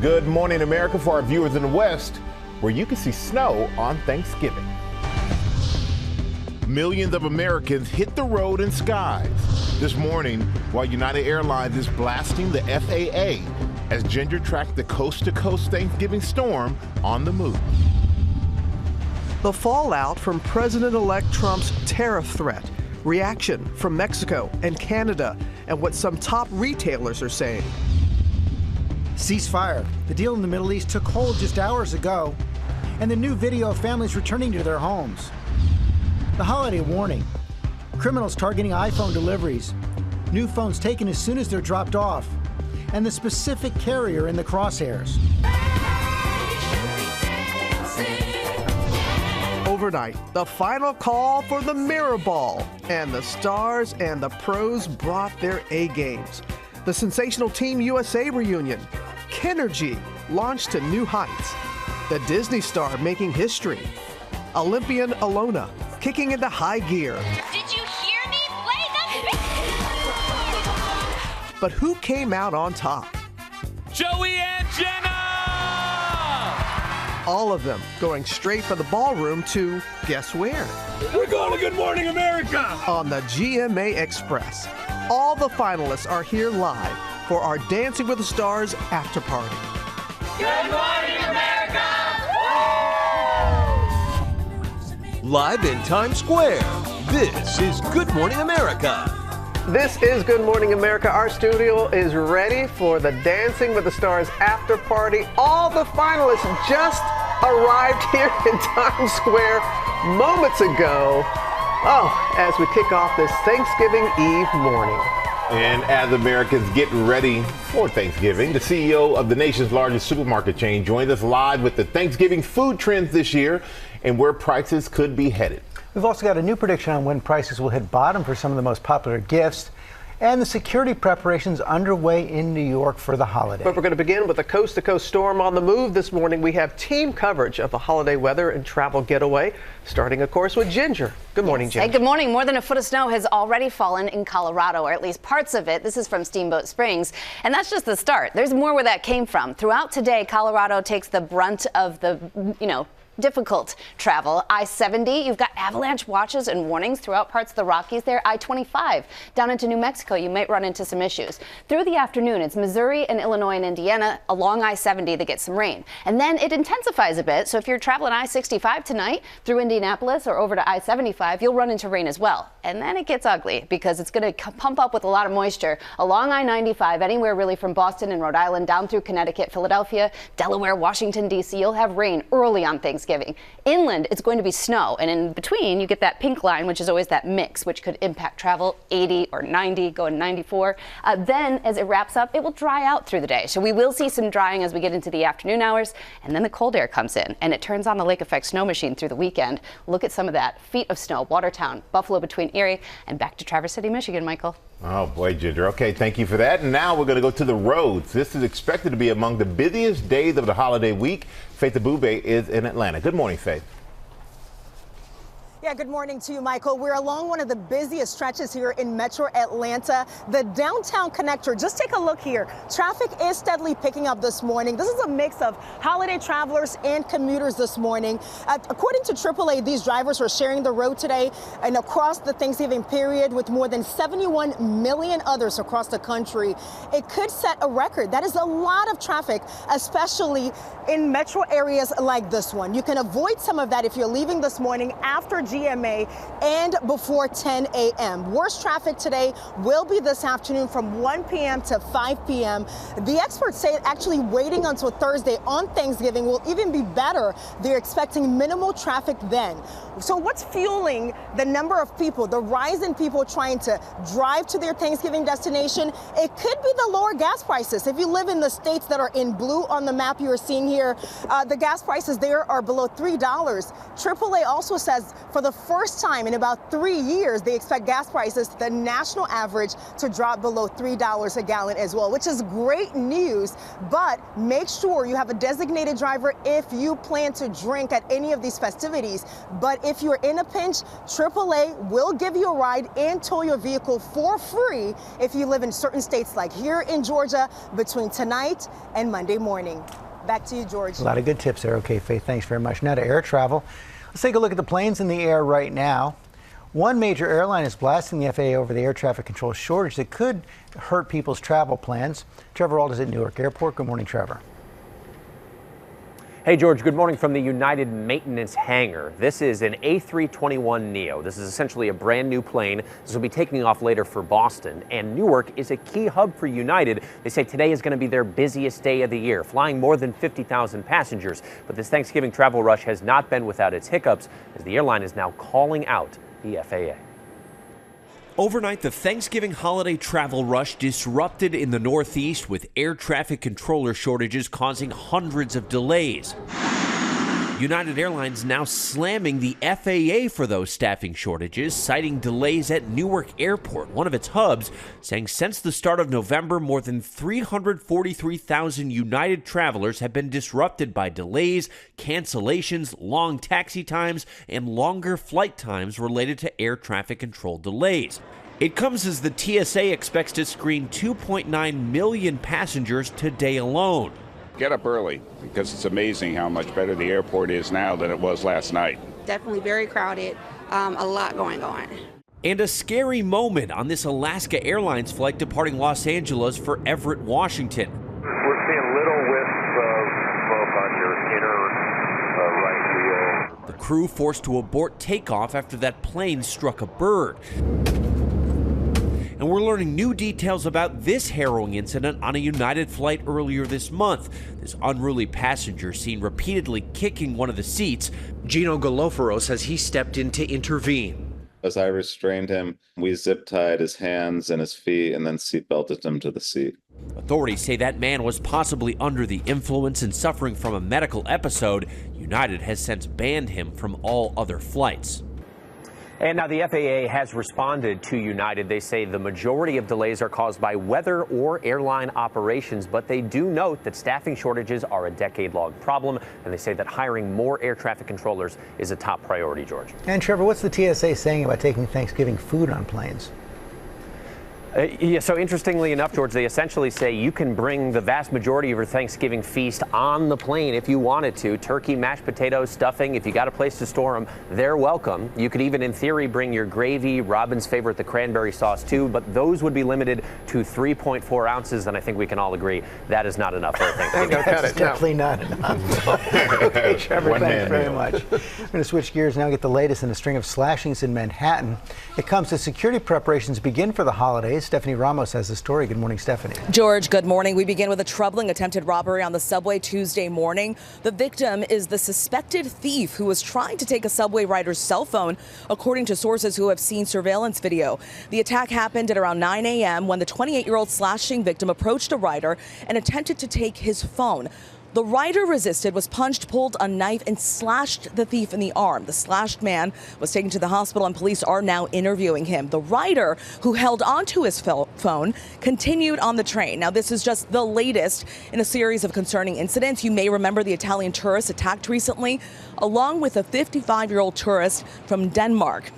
Good morning, America, for our viewers in the West, where you can see snow on Thanksgiving. Millions of Americans hit the road and skies this morning while United Airlines is blasting the FAA as Ginger tracked the coast-to-coast Thanksgiving storm on the move. The fallout from President-elect Trump's tariff threat, reaction from Mexico and Canada, and what some top retailers are saying. Ceasefire. The deal in the Middle East took hold just hours ago, and the new video of families returning to their homes. The holiday warning. Criminals targeting iPhone deliveries. New phones taken as soon as they're dropped off. And the specific carrier in the crosshairs. Overnight, the final call for the Mirror Ball, and the stars and the pros brought their A games. The sensational Team USA reunion. Kennergy launched to new heights. The Disney star making history. Olympian Alona kicking into high gear. Did you hear me? Play the... But who came out on top? Joey and Jenna! All of them going straight from the ballroom to guess where? We're going to Good Morning America! On the GMA Express. All the finalists are here live for our Dancing with the Stars after party. Good morning, America! Live in Times Square, this is Good Morning America. This is Good Morning America. Our studio is ready for the Dancing with the Stars after party. All the finalists just arrived here in Times Square moments ago. Oh, as we kick off this Thanksgiving Eve morning. And as Americans get ready for Thanksgiving, the CEO of the nation's largest supermarket chain joins us live with the Thanksgiving food trends this year and where prices could be headed. We've also got a new prediction on when prices will hit bottom for some of the most popular gifts, and the security preparations underway in New York for the holiday. But we're going to begin with a coast-to-coast storm on the move this morning. We have team coverage of the holiday weather and travel getaway, starting, of course, with Ginger. Good morning, Ginger. Hey, good morning. More than a foot of snow has already fallen in Colorado, or at least parts of it. This is from Steamboat Springs, and that's just the start. There's more where that came from. Throughout today, Colorado takes the brunt of the, difficult travel. I-70, you've got avalanche watches and warnings throughout parts of the Rockies there. I-25, down into New Mexico, you might run into some issues. Through the afternoon, it's Missouri and Illinois and Indiana along I-70 that get some rain. And then it intensifies a bit, so if you're traveling I-65 tonight through Indianapolis or over to I-75, you'll run into rain as well. And then it gets ugly because it's going to pump up with a lot of moisture along I-95, anywhere really from Boston and Rhode Island down through Connecticut, Philadelphia, Delaware, Washington, D.C. You'll have rain early on Thanksgiving. Inland, it's going to be snow, and in between, you get that pink line, which is always that mix, which could impact travel, 80 or 90, going 94. Then, as it wraps up, it will dry out through the day. So we will see some drying as we get into the afternoon hours, and then the cold air comes in, and it turns on the lake effect snow machine through the weekend. Look at some of that. Feet of snow, Watertown, Buffalo between Erie, and back to Traverse City, Michigan, Michael. Oh, boy, Ginger. Okay, thank you for that. And now we're going to go to the roads. This is expected to be among the busiest days of the holiday week. Faith Abube is in Atlanta. Good morning, Faith. Yeah, good morning to you, Michael. We're along one of the busiest stretches here in Metro Atlanta, the downtown connector. Just take a look here. Traffic is steadily picking up this morning. This is a mix of holiday travelers and commuters this morning. According to AAA, these drivers were sharing the road today and across the Thanksgiving period with more than 71 million others across the country. It could set a record. That is a lot of traffic, especially in metro areas like this one. You can avoid some of that if you're leaving this morning after GMA and before 10 a.m. Worst traffic today will be this afternoon from 1 p.m. to 5 p.m. The experts say actually waiting until Thursday on Thanksgiving will even be better. They're expecting minimal traffic then. So what's fueling the number of people, the rise in people trying to drive to their Thanksgiving destination? It could be the lower gas prices. If you live in the states that are in blue on the map you are seeing here, the gas prices there are below $3. AAA also says for for the first time in about 3 years, they expect gas prices, the national average, to drop below $3 a gallon as well, which is great news. But make sure you have a designated driver if you plan to drink at any of these festivities. But if you're in a pinch, AAA will give you a ride and tow your vehicle for free if you live in certain states like here in Georgia between tonight and Monday morning. Back to you, George. A lot of good tips there. Okay, Faith, thanks very much. Now to air travel. Let's take a look at the planes in the air right now. One major airline is blasting the FAA over the air traffic control shortage that could hurt people's travel plans. Trevor Ault is at Newark Airport. Good morning, Trevor. Hey, George, good morning from the United Maintenance Hangar. This is an A321neo. This is essentially a brand new plane. This will be taking off later for Boston. And Newark is a key hub for United. They say today is going to be their busiest day of the year, flying more than 50,000 passengers. But this Thanksgiving travel rush has not been without its hiccups, as the airline is now calling out the FAA. Overnight, the Thanksgiving holiday travel rush disrupted in the Northeast with air traffic controller shortages causing hundreds of delays. United Airlines now slamming the FAA for those staffing shortages, citing delays at Newark Airport, one of its hubs, saying since the start of November, more than 343,000 United travelers have been disrupted by delays, cancellations, long taxi times, and longer flight times related to air traffic control delays. It comes as the TSA expects to screen 2.9 million passengers today alone. Get up early, because it's amazing how much better the airport is now than it was last night. Definitely very crowded, a lot going on. And a scary moment on this Alaska Airlines flight departing Los Angeles for Everett, Washington. We're seeing little wisps of smoke on your inner right wheel. The crew forced to abort takeoff after that plane struck a bird. And we're learning new details about this harrowing incident on a United flight earlier this month. This unruly passenger seen repeatedly kicking one of the seats. Gino Galofero says he stepped in to intervene. As I restrained him, we zip-tied his hands and his feet and then seatbelted him to the seat. Authorities say that man was possibly under the influence and suffering from a medical episode. United has since banned him from all other flights. And now the FAA has responded to United. They say the majority of delays are caused by weather or airline operations, but they do note that staffing shortages are a decade-long problem, and they say that hiring more air traffic controllers is a top priority, George. And Trevor, what's the TSA saying about taking Thanksgiving food on planes? So interestingly enough, George, they essentially say you can bring the vast majority of your Thanksgiving feast on the plane if you wanted to. Turkey, mashed potatoes, stuffing. If you got a place to store them, they're welcome. You could even, in theory, bring your gravy, Robin's favorite, the cranberry sauce, too. But those would be limited to 3.4 ounces. And I think we can all agree that is not enough for a Thanksgiving. That's definitely not enough. Okay, Trevor, thanks very much. I'm going to switch gears now and get the latest in a string of slashings in Manhattan. It comes as security preparations begin for the holidays. Stephanie Ramos has the story. Good morning, Stephanie. George, good morning. We begin with a troubling attempted robbery on the subway Tuesday morning. The victim is the suspected thief who was trying to take a subway rider's cell phone, according to sources who have seen surveillance video. The attack happened at around 9 a.m. when the 28-year-old slashing victim approached a rider and attempted to take his phone. The rider resisted, was punched, pulled a knife, and slashed the thief in the arm. The slashed man was taken to the hospital, and police are now interviewing him. The rider, who held onto his phone, continued on the train. Now, this is just the latest in a series of concerning incidents. You may remember the Italian tourist attacked recently, along with a 55-year-old tourist from Denmark.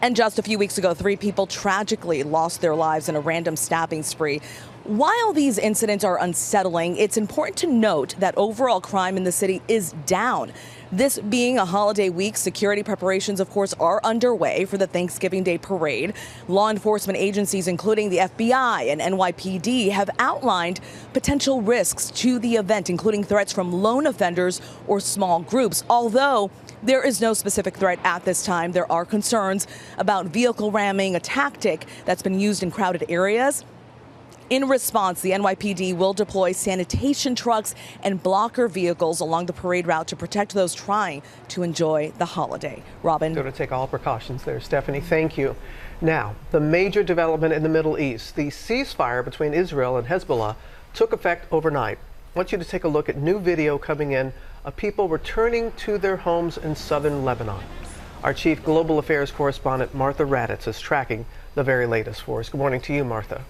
And just a few weeks ago, 3 people tragically lost their lives in a random stabbing spree. While these incidents are unsettling, it's important to note that overall crime in the city is down. This being a holiday week, security preparations, of course, are underway for the Thanksgiving Day parade. Law enforcement agencies, including the FBI and NYPD, have outlined potential risks to the event, including threats from lone offenders or small groups. Although there is no specific threat at this time, there are concerns about vehicle ramming, a tactic that's been used in crowded areas. In response, the NYPD will deploy sanitation trucks and blocker vehicles along the parade route to protect those trying to enjoy the holiday. Robin. Going to take all precautions there, Stephanie. Thank you. Now, the major development in the Middle East. The ceasefire between Israel and Hezbollah took effect overnight. I want you to take a look at new video coming in of people returning to their homes in southern Lebanon. Our Chief Global Affairs correspondent, Martha Raddatz, is tracking the very latest for us. Good morning to you, Martha.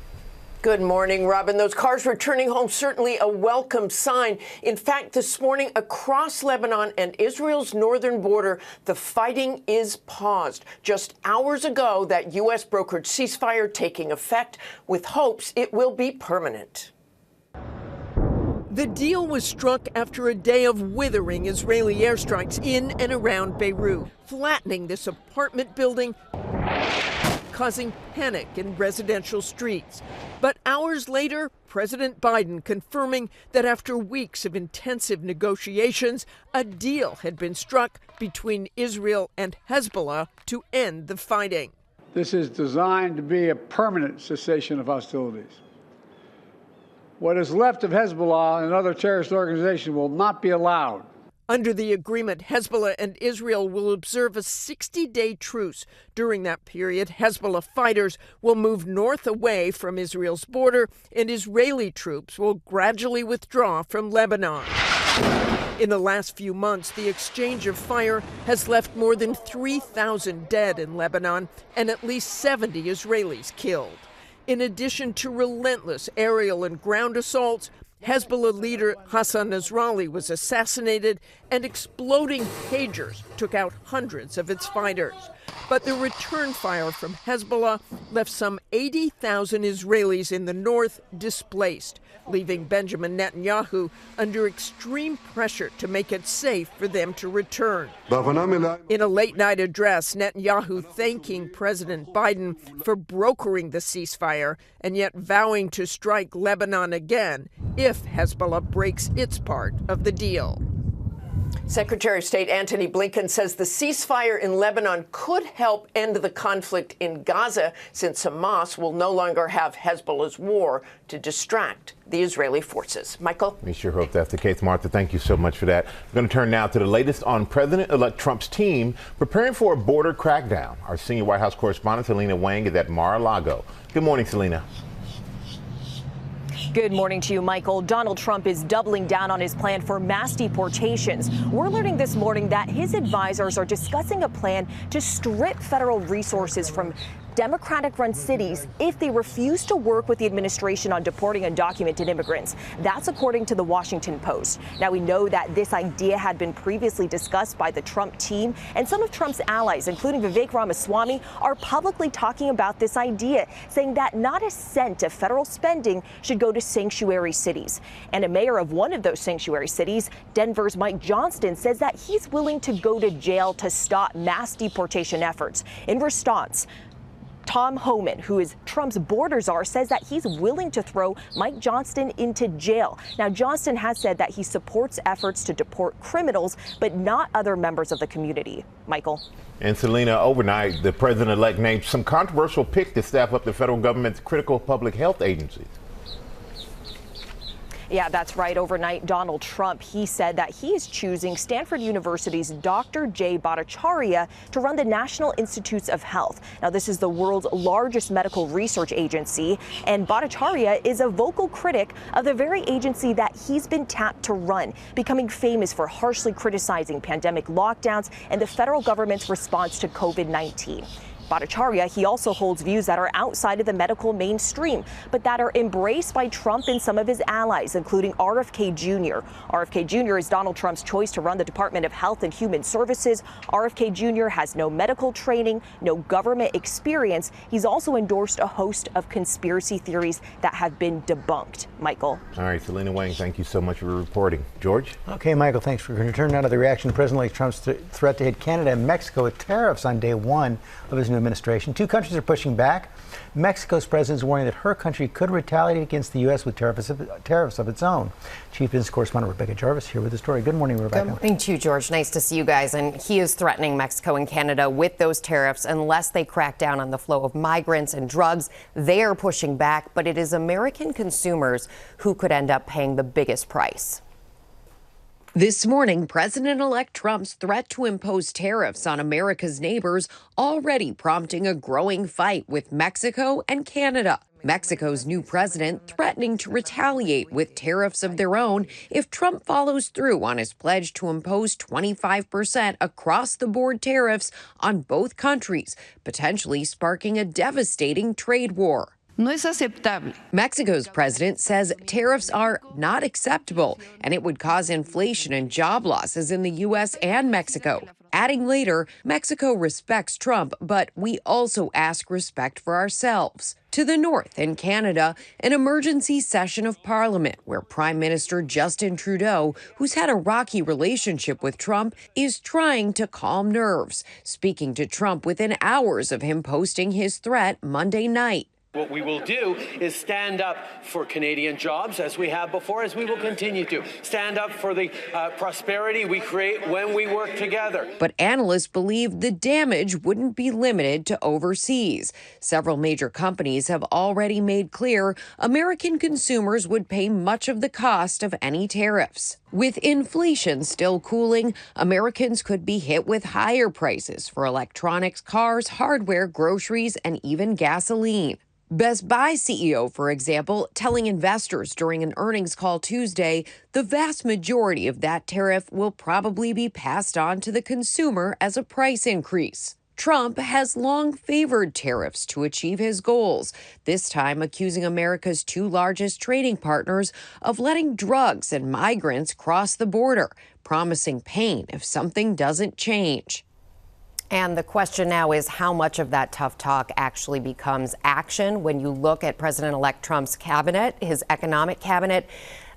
Good morning, Robin. Those cars returning home, certainly a welcome sign. In fact, this morning across Lebanon and Israel's northern border, the fighting is paused. Just hours ago, that U.S. brokered ceasefire taking effect with hopes it will be permanent. The deal was struck after a day of withering Israeli airstrikes in and around Beirut, flattening this apartment building, causing panic in residential streets. But hours later, President Biden confirming that after weeks of intensive negotiations, a deal had been struck between Israel and Hezbollah to end the fighting. This is designed to be a permanent cessation of hostilities. What is left of Hezbollah and other terrorist organizations will not be allowed. Under the agreement, Hezbollah and Israel will observe a 60-day truce. During that period, Hezbollah fighters will move north away from Israel's border, and Israeli troops will gradually withdraw from Lebanon. In the last few months, the exchange of fire has left more than 3,000 dead in Lebanon and at least 70 Israelis killed. In addition to relentless aerial and ground assaults, Hezbollah leader Hassan Nasrallah was assassinated, and exploding pagers took out hundreds of its fighters. But the return fire from Hezbollah left some 80,000 Israelis in the north displaced, leaving Benjamin Netanyahu under extreme pressure to make it safe for them to return. In a late-night address, Netanyahu thanking President Biden for brokering the ceasefire and yet vowing to strike Lebanon again if Hezbollah breaks its part of the deal. Secretary of State Antony Blinken says the ceasefire in Lebanon could help end the conflict in Gaza, since Hamas will no longer have Hezbollah's war to distract the Israeli forces. Michael? We sure hope that's the case. Martha, thank you so much for that. We're going to turn now to the latest on President-elect Trump's team preparing for a border crackdown. Our senior White House correspondent, Selena Wang, is at Mar-a-Lago. Good morning, Selena. Good morning to you, Michael. Donald Trump is doubling down on his plan for mass deportations. We're learning this morning that his advisors are discussing a plan to strip federal resources from Democratic-run cities if they refuse to work with the administration on deporting undocumented immigrants. That's according to the Washington Post. Now, we know that this idea had been previously discussed by the Trump team, and some of Trump's allies, including Vivek Ramaswamy, are publicly talking about this idea, saying that not a cent of federal spending should go to sanctuary cities. And a mayor of one of those sanctuary cities, Denver's Mike Johnston, says that he's willing to go to jail to stop mass deportation efforts. In response, Tom Homan, who is Trump's border czar, says that he's willing to throw Mike Johnston into jail. Now, Johnston has said that he supports efforts to deport criminals, but not other members of the community. Michael? And Selena, overnight, the president-elect named some controversial pick to staff up the federal government's critical public health agencies. Yeah, that's right. Overnight, Donald Trump, he said that he is choosing Stanford University's Dr. Jay Bhattacharya to run the National Institutes of Health. Now, this is the world's largest medical research agency, and Bhattacharya is a vocal critic of the very agency that he's been tapped to run, becoming famous for harshly criticizing pandemic lockdowns and the federal government's response to COVID-19. Bhattacharya, he also holds views that are outside of the medical mainstream, but that are embraced by Trump and some of his allies, including RFK Jr. RFK Jr. is Donald Trump's choice to run the Department of Health and Human Services. RFK Jr. has no medical training, no government experience. He's also endorsed a host of conspiracy theories that have been debunked. Michael? All right, Selena Wang, thank you so much for reporting. George? Okay, Michael, thanks. We're going to turn now to the reaction to President-elect Trump's threat to hit Canada and Mexico with tariffs on day one of his new administration. Two countries are pushing back. Mexico's president is warning that her country could retaliate against the U.S. with tariffs of its own. Chief Business Correspondent Rebecca Jarvis here with the story. Good morning, Rebecca. Good morning to you, George. Nice to see you guys. And he is threatening Mexico and Canada with those tariffs unless they crack down on the flow of migrants and drugs. They are pushing back, but it is American consumers who could end up paying the biggest price. This morning, President-elect Trump's threat to impose tariffs on America's neighbors already prompting a growing fight with Mexico and Canada. Mexico's new president threatening to retaliate with tariffs of their own if Trump follows through on his pledge to impose 25% across-the-board tariffs on both countries, potentially sparking a devastating trade war. No es aceptable. Mexico's president says tariffs are not acceptable and it would cause inflation and job losses in the U.S. and Mexico. Adding later, Mexico respects Trump, but we also ask respect for ourselves. To the north, in Canada, an emergency session of Parliament where Prime Minister Justin Trudeau, who's had a rocky relationship with Trump, is trying to calm nerves, speaking to Trump within hours of him posting his threat Monday night. What we will do is stand up for Canadian jobs, as we have before, as we will continue to. Stand up for the prosperity we create when we work together. But analysts believe the damage wouldn't be limited to overseas. Several major companies have already made clear American consumers would pay much of the cost of any tariffs. With inflation still cooling, Americans could be hit with higher prices for electronics, cars, hardware, groceries, and even gasoline. Best Buy CEO, for example, telling investors during an earnings call Tuesday the vast majority of that tariff will probably be passed on to the consumer as a price increase. Trump has long favored tariffs to achieve his goals, this time accusing America's two largest trading partners of letting drugs and migrants cross the border, promising pain if something doesn't change. And the question now is how much of that tough talk actually becomes action when you look at President-elect Trump's cabinet, his economic cabinet.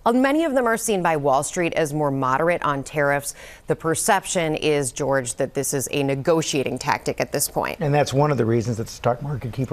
Many of them are seen by Wall Street as more moderate on tariffs. The perception is, George, that this is a negotiating tactic at this point. And that's one of the reasons that the stock market keeps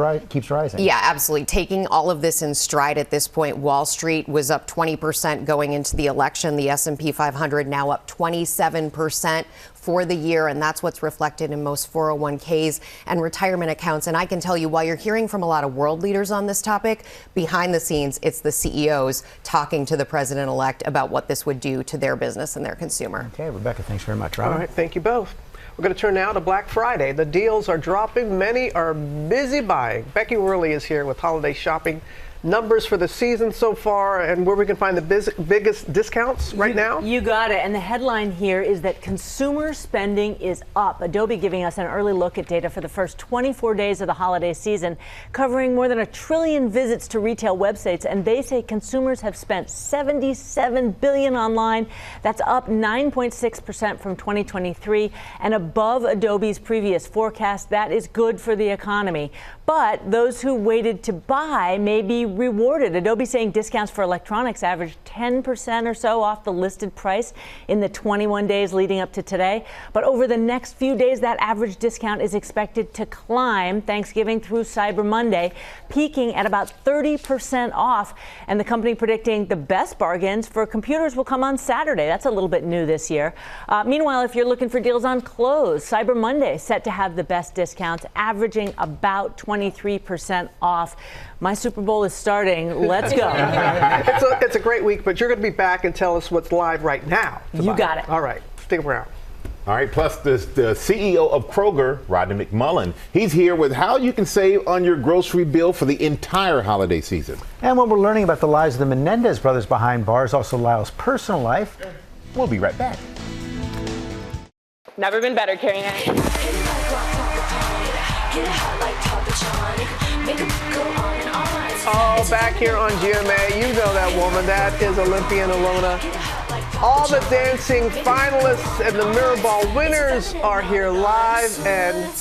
rising. Yeah, absolutely. Taking all of this in stride at this point, Wall Street was up 20% going into the election. The S&P 500 now up 27% for the year, and that's what's reflected in most 401ks and retirement accounts. And I can tell you, while you're hearing from a lot of world leaders on this topic, behind the scenes, it's the CEOs talking to the president-elect about what this would do to their business and their consumer. Okay, Rebecca, thanks very much. Robin? All right, thank you both. We're going to turn now to Black Friday. The deals are dropping. Many are busy buying. Becky Worley is here with holiday shopping numbers for the season so far and where we can find the biggest discounts right now. You got it. And the headline here is that consumer spending is up. Adobe giving us an early look at data for the first 24 days of the holiday season, covering more than 1 trillion visits to retail websites. And they say consumers have spent $77 billion online. That's up 9.6% from 2023 and above Adobe's previous forecast. That is good for the economy. But those who waited to buy may be rewarded. Adobe saying discounts for electronics averaged 10% or so off the listed price in the 21 days leading up to today. But over the next few days, that average discount is expected to climb Thanksgiving through Cyber Monday, peaking at about 30% off. And the company predicting the best bargains for computers will come on Saturday. That's a little bit new this year. Meanwhile, if you're looking for deals on clothes, Cyber Monday set to have the best discounts, averaging about 23% off. My Super Bowl is starting. Let's go. It's a great week, but you're going to be back and tell us what's live right now. You got it. All right. Stick around. All right, plus the CEO of Kroger, Rodney McMullen. He's here with how you can save on your grocery bill for the entire holiday season. And when we're learning about the lives of the Menendez brothers behind bars, also Lyle's personal life. We'll be right back. Never been better, Carrie Ann. Oh, back here on GMA, you know that woman. That is Olympian Alona. All the dancing finalists and the Mirror Ball winners are here live, and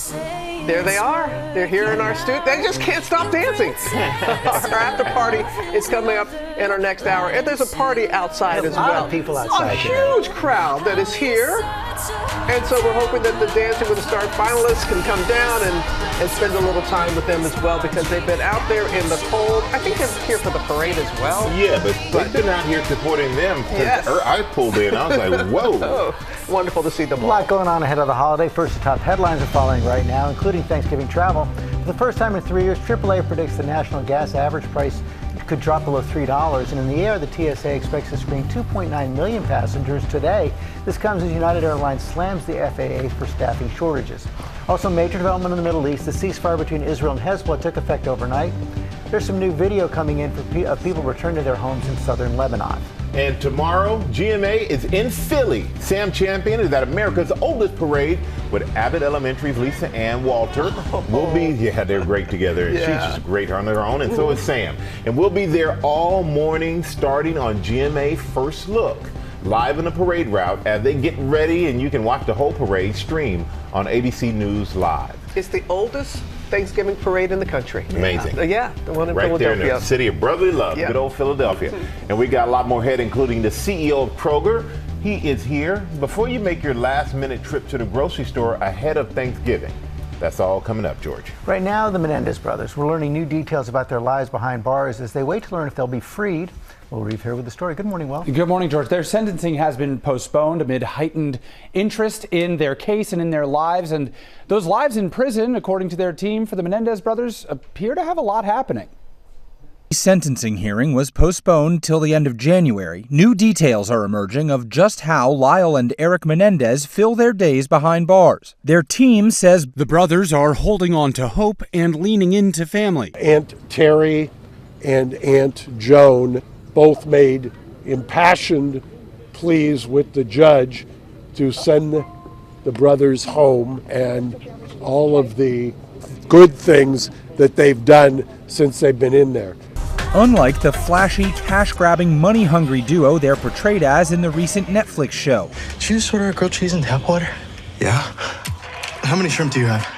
there they are. They're here in our studio. They just can't stop dancing. Our after party is coming up in our next hour, and there's a party outside as well. A lot of people outside. A huge crowd that is here. And so we're hoping that the Dancing with the Stars finalists can come down and spend a little time with them as well, because they've been out there in the cold. I think they're here for the parade as well. Yeah, but they've been out here supporting them. Yes. I pulled in. I was like, whoa. Oh, wonderful to see them all. A lot going on ahead of the holiday. First, the top headlines are following right now, including Thanksgiving travel. For the first time in 3 years, AAA predicts the national gas average price could drop below $3. And in the air, the TSA expects to screen 2.9 million passengers today. This comes as United Airlines slams the FAA for staffing shortages. Also, major development in the Middle East. The ceasefire between Israel and Hezbollah took effect overnight. There's some new video coming in of people returning to their homes in southern Lebanon. And tomorrow, GMA is in Philly. Sam Champion is at America's oldest parade with Abbott Elementary's Lisa Ann Walter. We'll be, they're great together. Yeah. She's just great on their own, and so is Sam. And we'll be there all morning starting on GMA First Look, live in the parade route as they get ready, and you can watch the whole parade stream on ABC News Live. It's the oldest Thanksgiving parade in the country. Amazing. Yeah, the one in right Philadelphia. there in the city of brotherly love, good old Philadelphia. And we got a lot more ahead, including the CEO of Kroger. He is here. Before you make your last-minute trip to the grocery store ahead of Thanksgiving, that's all coming up, George. Right now, the Menendez brothers, we're learning new details about their lives behind bars as they wait to learn if they'll be freed. We'll leave here with the story. Good morning, Will. Good morning, George. Their sentencing has been postponed amid heightened interest in their case and in their lives. And those lives in prison, according to their team for the Menendez brothers, appear to have a lot happening. The sentencing hearing was postponed till the end of January. New details are emerging of just how Lyle and Eric Menendez fill their days behind bars. Their team says the brothers are holding on to hope and leaning into family. Aunt Terry and Aunt Joan both made impassioned pleas with the judge to send the brothers home and all of the good things that they've done since they've been in there. Unlike the flashy, cash-grabbing, money-hungry duo they're portrayed as in the recent Netflix show. Did you just order a grilled cheese and tap water? Yeah. How many shrimp do you have?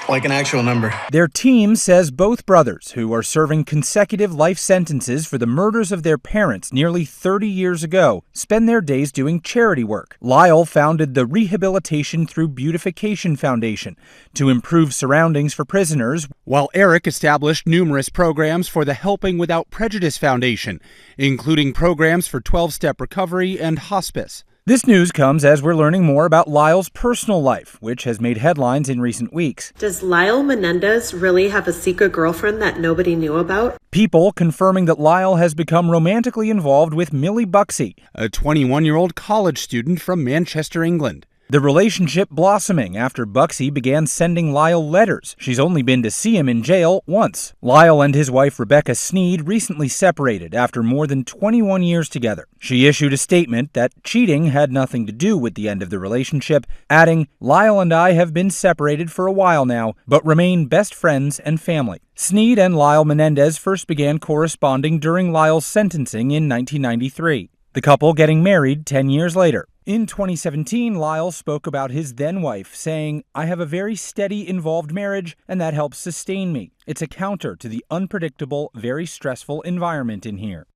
Like an actual number. Their team says both brothers, who are serving consecutive life sentences for the murders of their parents nearly 30 years ago, spend their days doing charity work. Lyle founded the Rehabilitation Through Beautification Foundation to improve surroundings for prisoners, while Eric established numerous programs for the Helping Without Prejudice Foundation, including programs for 12-step recovery and hospice. This news comes as we're learning more about Lyle's personal life, which has made headlines in recent weeks. Does Lyle Menendez really have a secret girlfriend that nobody knew about? People confirming that Lyle has become romantically involved with Millie Buxey, a 21-year-old college student from Manchester, England. The relationship blossoming after Buxey began sending Lyle letters. She's only been to see him in jail once. Lyle and his wife Rebecca Sneed recently separated after more than 21 years together. She issued a statement that cheating had nothing to do with the end of the relationship, adding, "Lyle and I have been separated for a while now, but remain best friends and family." Sneed and Lyle Menendez first began corresponding during Lyle's sentencing in 1993. The couple getting married 10 years later. In 2017, Lyle spoke about his then-wife, saying, "I have a very steady, involved marriage, and that helps sustain me. It's a counter to the unpredictable, very stressful environment in here."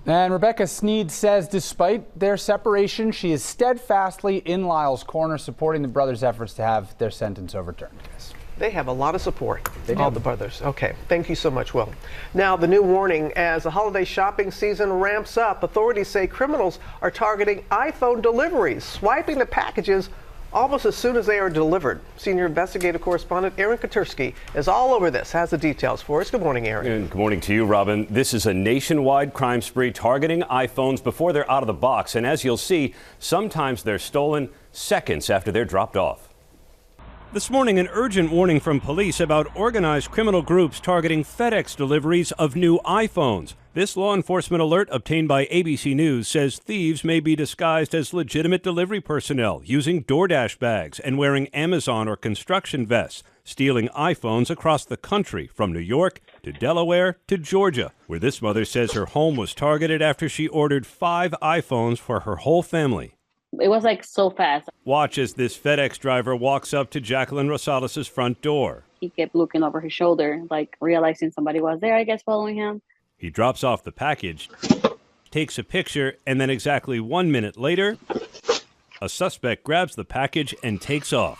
And Rebecca Sneed says despite their separation, she is steadfastly in Lyle's corner, supporting the brothers' efforts to have their sentence overturned. They have a lot of support, all the brothers. Okay, thank you so much, Will. Now, the new warning as the holiday shopping season ramps up, authorities say criminals are targeting iPhone deliveries, swiping the packages almost as soon as they are delivered. Senior investigative correspondent Aaron Katursky is all over this, has the details for us. Good morning, Aaron. And good morning to you, Robin. This is a nationwide crime spree targeting iPhones before they're out of the box. And as you'll see, sometimes they're stolen seconds after they're dropped off. This morning, an urgent warning from police about organized criminal groups targeting FedEx deliveries of new iPhones. This law enforcement alert obtained by ABC News says thieves may be disguised as legitimate delivery personnel, using DoorDash bags and wearing Amazon or construction vests, stealing iPhones across the country from New York to Delaware to Georgia, where this mother says her home was targeted after she ordered 5 iPhones for her whole family. It was like so fast. Watch as this FedEx driver walks up to Jacqueline Rosales' front door. He kept looking over his shoulder, like realizing somebody was there, I guess, following him. He drops off the package, takes a picture, and then exactly 1 minute later, a suspect grabs the package and takes off.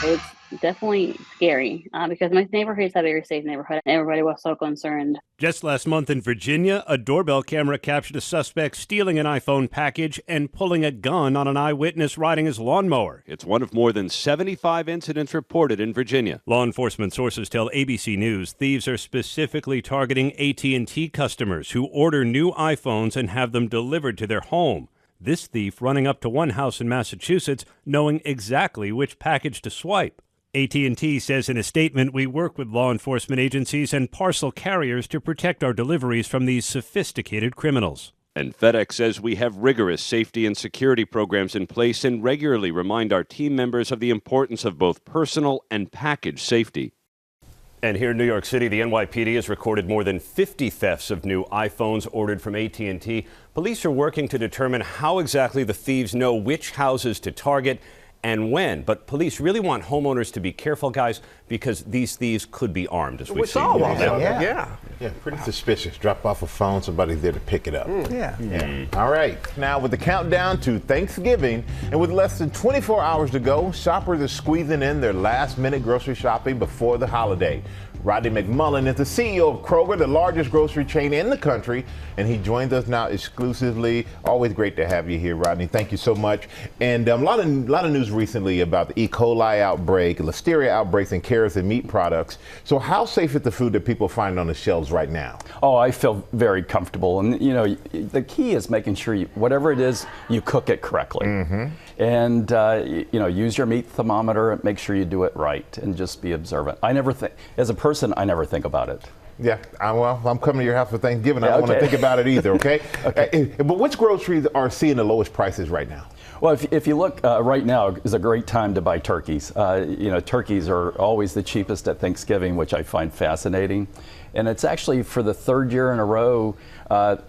It's definitely scary because my neighborhood is a very safe neighborhood. Everybody was so concerned. Just last month in Virginia, a doorbell camera captured a suspect stealing an iPhone package and pulling a gun on an eyewitness riding his lawnmower. It's one of more than 75 incidents reported in Virginia. Law enforcement sources tell ABC News thieves are specifically targeting AT&T customers who order new iPhones and have them delivered to their home. This thief running up to one house in Massachusetts knowing exactly which package to swipe. AT&T says in a statement, we work with law enforcement agencies and parcel carriers to protect our deliveries from these sophisticated criminals. And FedEx says we have rigorous safety and security programs in place and regularly remind our team members of the importance of both personal and package safety. And here in New York City, the NYPD has recorded more than 50 thefts of new iPhones ordered from AT&T. Police are working to determine how exactly the thieves know which houses to target and when. But police really want homeowners to be careful, guys, because these thieves could be armed, as we've seen. Yeah, pretty suspicious. Drop off a phone, somebody's there to pick it up. All right, now with the countdown to Thanksgiving and with less than 24 hours to go, shoppers are squeezing in their last-minute grocery shopping before the holiday. Rodney McMullen is the CEO of Kroger, the largest grocery chain in the country, and he joins us now exclusively. Always great to have you here, Rodney. Thank you so much. And a lot of news recently about the E. coli outbreak, listeria outbreaks in carrots and meat products. So how safe is the food that people find on the shelves right now? Oh, I feel very comfortable. And, you know, the key is making sure whatever it is, you cook it correctly. And, you know, use your meat thermometer, make sure you do it right, and just be observant. I never think, as a person, I never think about it. Yeah, well, I'm coming to your house for Thanksgiving. I don't want to think about it either, okay? But which groceries are seeing the lowest prices right now? Well, if you look right now is a great time to buy turkeys. You know, turkeys are always the cheapest at Thanksgiving, which I find fascinating. And it's actually for the third year in a row,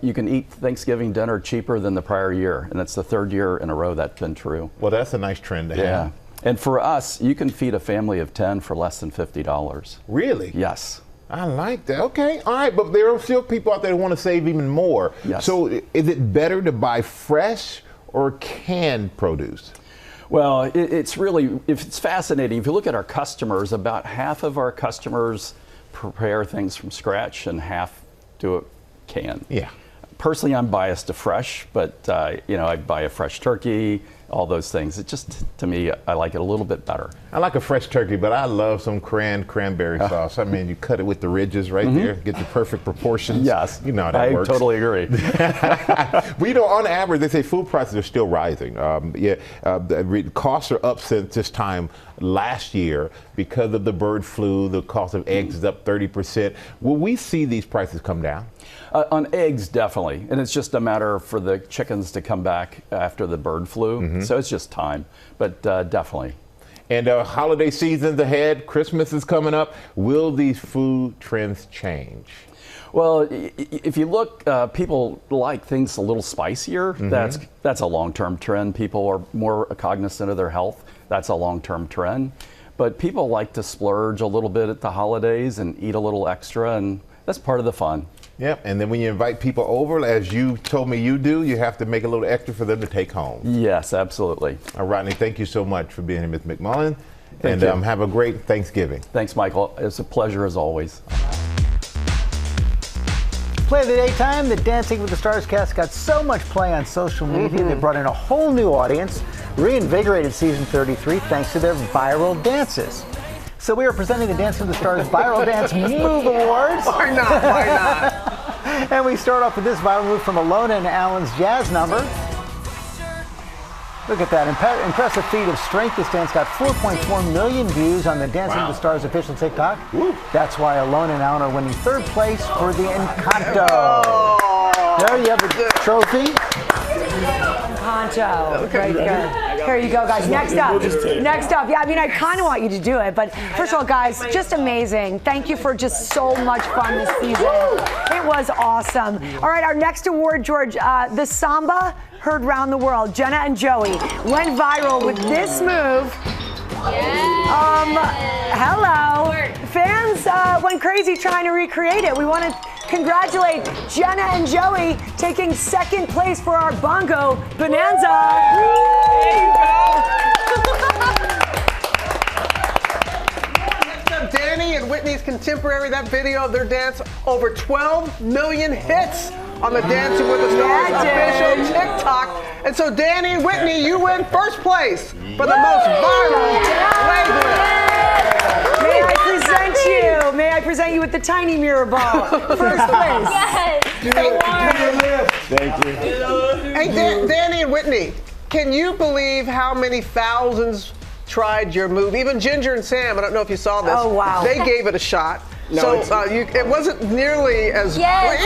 you can eat Thanksgiving dinner cheaper than the prior year. And that's the third year in a row that's been true. Well, that's a nice trend to have. Yeah. And for us, you can feed a family of 10 for less than $50. Really? Yes. I like that. Okay, all right, but there are still people out there who want to save even more. Yes. So is it better to buy fresh or canned produce? Well, it's really, it's fascinating. If you look at our customers, about half of our customers prepare things from scratch and half do it canned. Yeah. Personally, I'm biased to fresh, but you know, I buy a fresh turkey, all those things. It just, to me, I like it a little bit better. I like a fresh turkey, but I love some cranberry sauce. I mean, you cut it with the ridges right there, get the perfect proportions. Yes, you know how that works. I totally agree. Well, you know, on average, they say food prices are still rising. Costs are up since this time last year because of the bird flu. The cost of eggs is up 30%. Will we see these prices come down? On eggs, definitely. And it's just a matter for the chickens to come back after the bird flu. So it's just time, but definitely. And holiday season's ahead, Christmas is coming up. Will these food trends change? Well, if you look, people like things a little spicier. That's a long-term trend. People are more cognizant of their health. That's a long-term trend. But people like to splurge a little bit at the holidays and eat a little extra, and that's part of the fun. Yep, and then when you invite people over, as you told me you do, you have to make a little extra for them to take home. Yes, absolutely. Rodney, thank you so much for being here, Ms. McMullen. Thank you. Have a great Thanksgiving. Thanks, Michael. It's a pleasure as always. Play of the daytime, the Dancing with the Stars cast got so much play on social media, they brought in a whole new audience, reinvigorated season 33 thanks to their viral dances. So we are presenting the Dancing with the Stars Viral Dance Move Awards. Why not? Why not? And we start off with this viral move from Alona and Alan's jazz number. Look at that impressive feat of strength. This dance got 4.4 million views on the Dancing with the Stars official TikTok. That's why Alona and Alan are winning third place for the Encanto. There you have the trophy. Encanto. Right there. Here you go, guys. Next up. Yeah, I mean, I kind of want you to do it, but first of all, guys, just amazing. Thank you for just so much fun this season. It was awesome. All right, our next award, George, the Samba heard round the world. Jenna and Joey went viral with this move. Hello. Fans went crazy trying to recreate it. We want to congratulate Jenna and Joey taking second place for our Bongo Bonanza. There you go. Next up, Danny and Whitney's Contemporary. That video of their dance, over 12 million hits on the Dancing with the Stars official TikTok. And so, Danny and Whitney, you win first place for the most viral playlist. May I present you with the tiny mirror ball? First place. Thank you. Hey, Danny and Whitney, can you believe how many thousands tried your move. Even Ginger and Sam, I don't know if you saw this. Oh, wow. They gave it a shot. No, so it wasn't nearly as. Yes.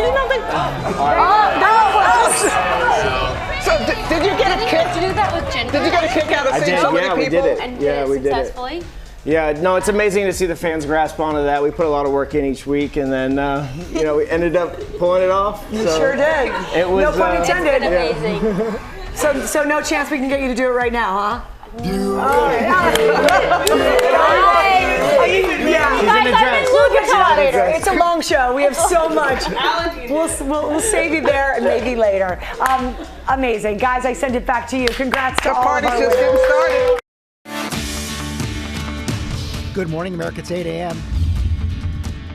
So did you get a kick? Did you do that with Jenna? Did you get a kick out of seeing so many people? We did it. And yeah, we did it. successfully? Yeah, no, it's amazing to see the fans grasp onto that. We put a lot of work in each week, and then we ended up pulling it off. You sure did. It was no pun intended. It's been amazing. So no chance we can get you to do it right now, huh? She's in the dress. We'll get to that later. It's a long show. We have so much. We'll save you there and maybe later. Amazing. Guys, I send it back to you. Congrats to all of our party's just getting started. Good morning, America. It's 8 a.m.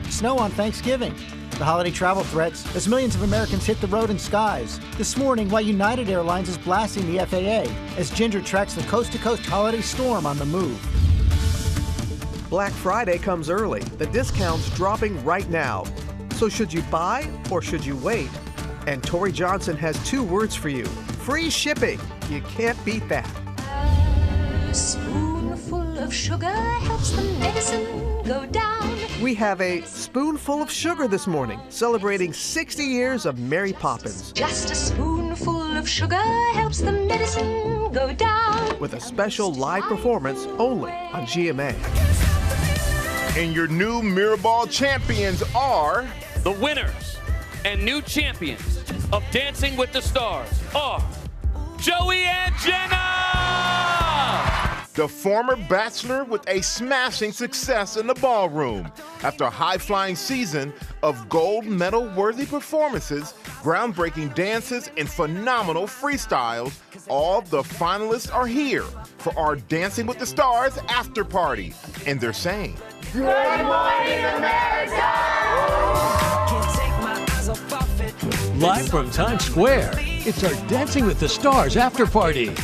Snow on Thanksgiving. The holiday travel threats as millions of Americans hit the road and skies. This morning, while United Airlines is blasting the FAA as Ginger tracks the coast-to-coast holiday storm on the move. Black Friday comes early. The discounts dropping right now. So should you buy or should you wait? And Tori Johnson has 2 words for you. Free shipping. You can't beat that. A spoonful of sugar helps the medicine go down. We have a spoonful of sugar this morning, celebrating 60 years of Mary Poppins. Just a spoonful of sugar helps the medicine go down. With a special live performance only on GMA. And your new Mirrorball champions are... The winners and new champions of Dancing with the Stars are Joey and Jenna! The former Bachelor with a smashing success in the ballroom. After a high-flying season of gold medal-worthy performances, groundbreaking dances, and phenomenal freestyles, all the finalists are here for our Dancing with the Stars after party. And they're saying, Good morning, America! Live from Times Square, it's our Dancing with the Stars after party.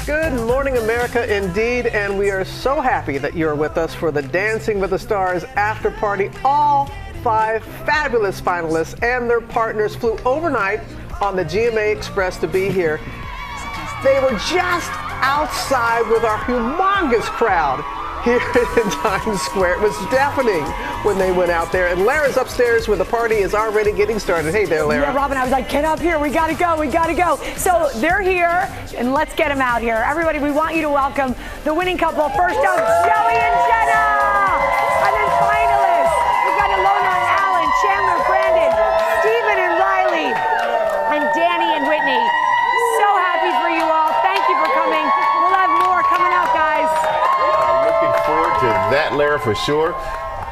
Good morning, America, indeed, and we are so happy that you're with us for the Dancing with the Stars after party. All 5 fabulous finalists and their partners flew overnight on the GMA Express to be here. They were just outside with our humongous crowd here in Times Square. It was deafening when they went out there. And Lara's upstairs where the party is already getting started. Hey there, Lara. Yeah, Robin, I was like, get up here. We got to go. We got to go. So they're here, and let's get them out here. Everybody, we want you to welcome the winning couple. First up, Joey and Jenna. And then finalists, we've got Ilona and Alan, Chandler, Brandon, Stephen and Riley, and Danny and Whitney. So happy for you all. Thank you for coming. We'll have more coming up, guys. Looking forward to that, Lara, for sure.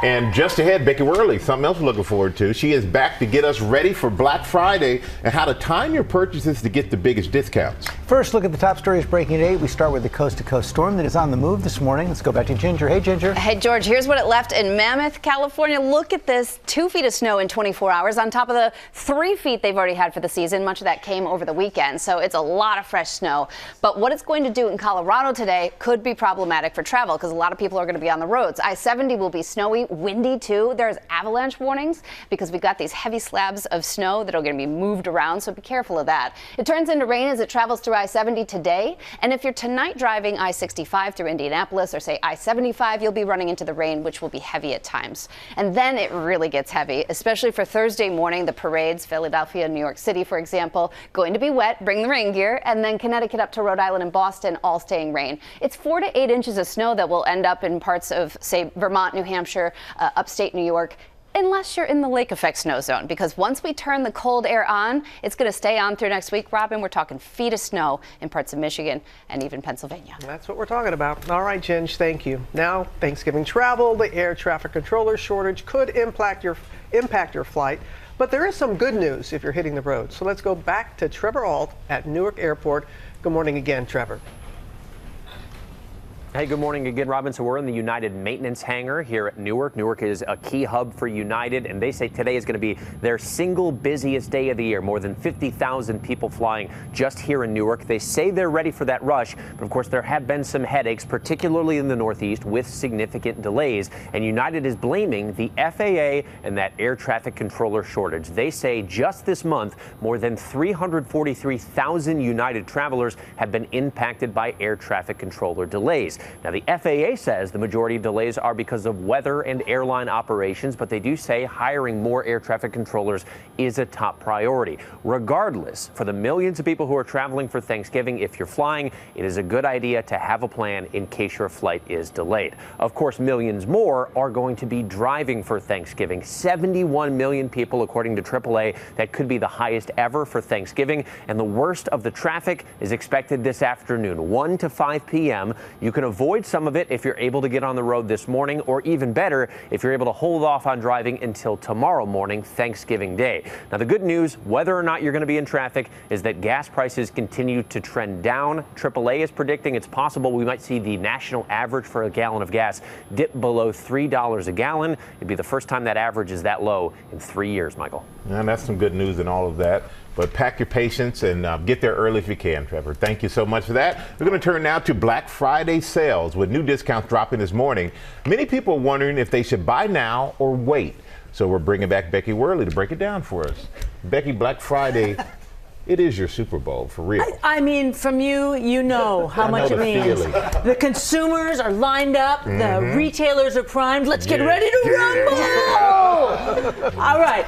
And just ahead, Becky Worley, something else we're looking forward to. She is back to get us ready for Black Friday and how to time your purchases to get the biggest discounts. First, look at the top stories breaking at 8. We start with the coast-to-coast storm that is on the move this morning. Let's go back to Ginger. Hey, Ginger. Hey, George. Here's what it left in Mammoth, California. Look at this. 2 feet of snow in 24 hours on top of the 3 feet they've already had for the season. Much of that came over the weekend, so it's a lot of fresh snow. But what it's going to do in Colorado today could be problematic for travel because a lot of people are going to be on the roads. I-70 will be snowy, windy, too. There's avalanche warnings because we got these heavy slabs of snow that are going to be moved around, so be careful of that. It turns into rain as it travels through I-70 today, and if you're tonight driving I-65 through Indianapolis or say I-75, you'll be running into the rain, which will be heavy at times. And then it really gets heavy, especially for Thursday morning. The parades, Philadelphia, New York City, for example, going to be wet, bring the rain gear, and then Connecticut up to Rhode Island and Boston, all staying rain. It's 4 to 8 inches of snow that will end up in parts of, say, Vermont, New Hampshire, upstate New York, unless you're in the lake effect snow zone, because once we turn the cold air on, it's going to stay on through next week. Robin, we're talking feet of snow in parts of Michigan and even Pennsylvania. That's what we're talking about. All right, Ginge, thank you. Now, Thanksgiving travel, the air traffic controller shortage could impact your flight, but there is some good news if you're hitting the road. So let's go back to Trevor Ault at Newark Airport. Good morning again, Trevor. Hey, good morning again, Robin. So we're in the United maintenance hangar here at Newark. Newark is a key hub for United, and they say today is going to be their single busiest day of the year. More than 50,000 people flying just here in Newark. They say they're ready for that rush, but of course there have been some headaches, particularly in the Northeast, with significant delays. And United is blaming the FAA and that air traffic controller shortage. They say just this month, more than 343,000 United travelers have been impacted by air traffic controller delays. Now, the FAA says the majority of delays are because of weather and airline operations, but they do say hiring more air traffic controllers is a top priority. Regardless, for the millions of people who are traveling for Thanksgiving, if you're flying, it is a good idea to have a plan in case your flight is delayed. Of course, millions more are going to be driving for Thanksgiving. 71 million people, according to AAA. That could be the highest ever for Thanksgiving. And the worst of the traffic is expected this afternoon, 1 to 5 p.m. You can avoid some of it if you're able to get on the road this morning, or even better, if you're able to hold off on driving until tomorrow morning, Thanksgiving Day. Now, the good news, whether or not you're going to be in traffic, is that gas prices continue to trend down. AAA is predicting it's possible we might see the national average for a gallon of gas dip below $3 a gallon. It'd be the first time that average is that low in 3 years, Michael. And that's some good news in all of that. But pack your patience and get there early if you can, Trevor. Thank you so much for that. We're going to turn now to Black Friday sales with new discounts dropping this morning. Many people are wondering if they should buy now or wait. So we're bringing back Becky Worley to break it down for us. Becky, Black Friday, it is your Super Bowl, for real. I mean, from you, you know how much it means. The consumers are lined up. The retailers are primed. Let's get ready to rumble! All right.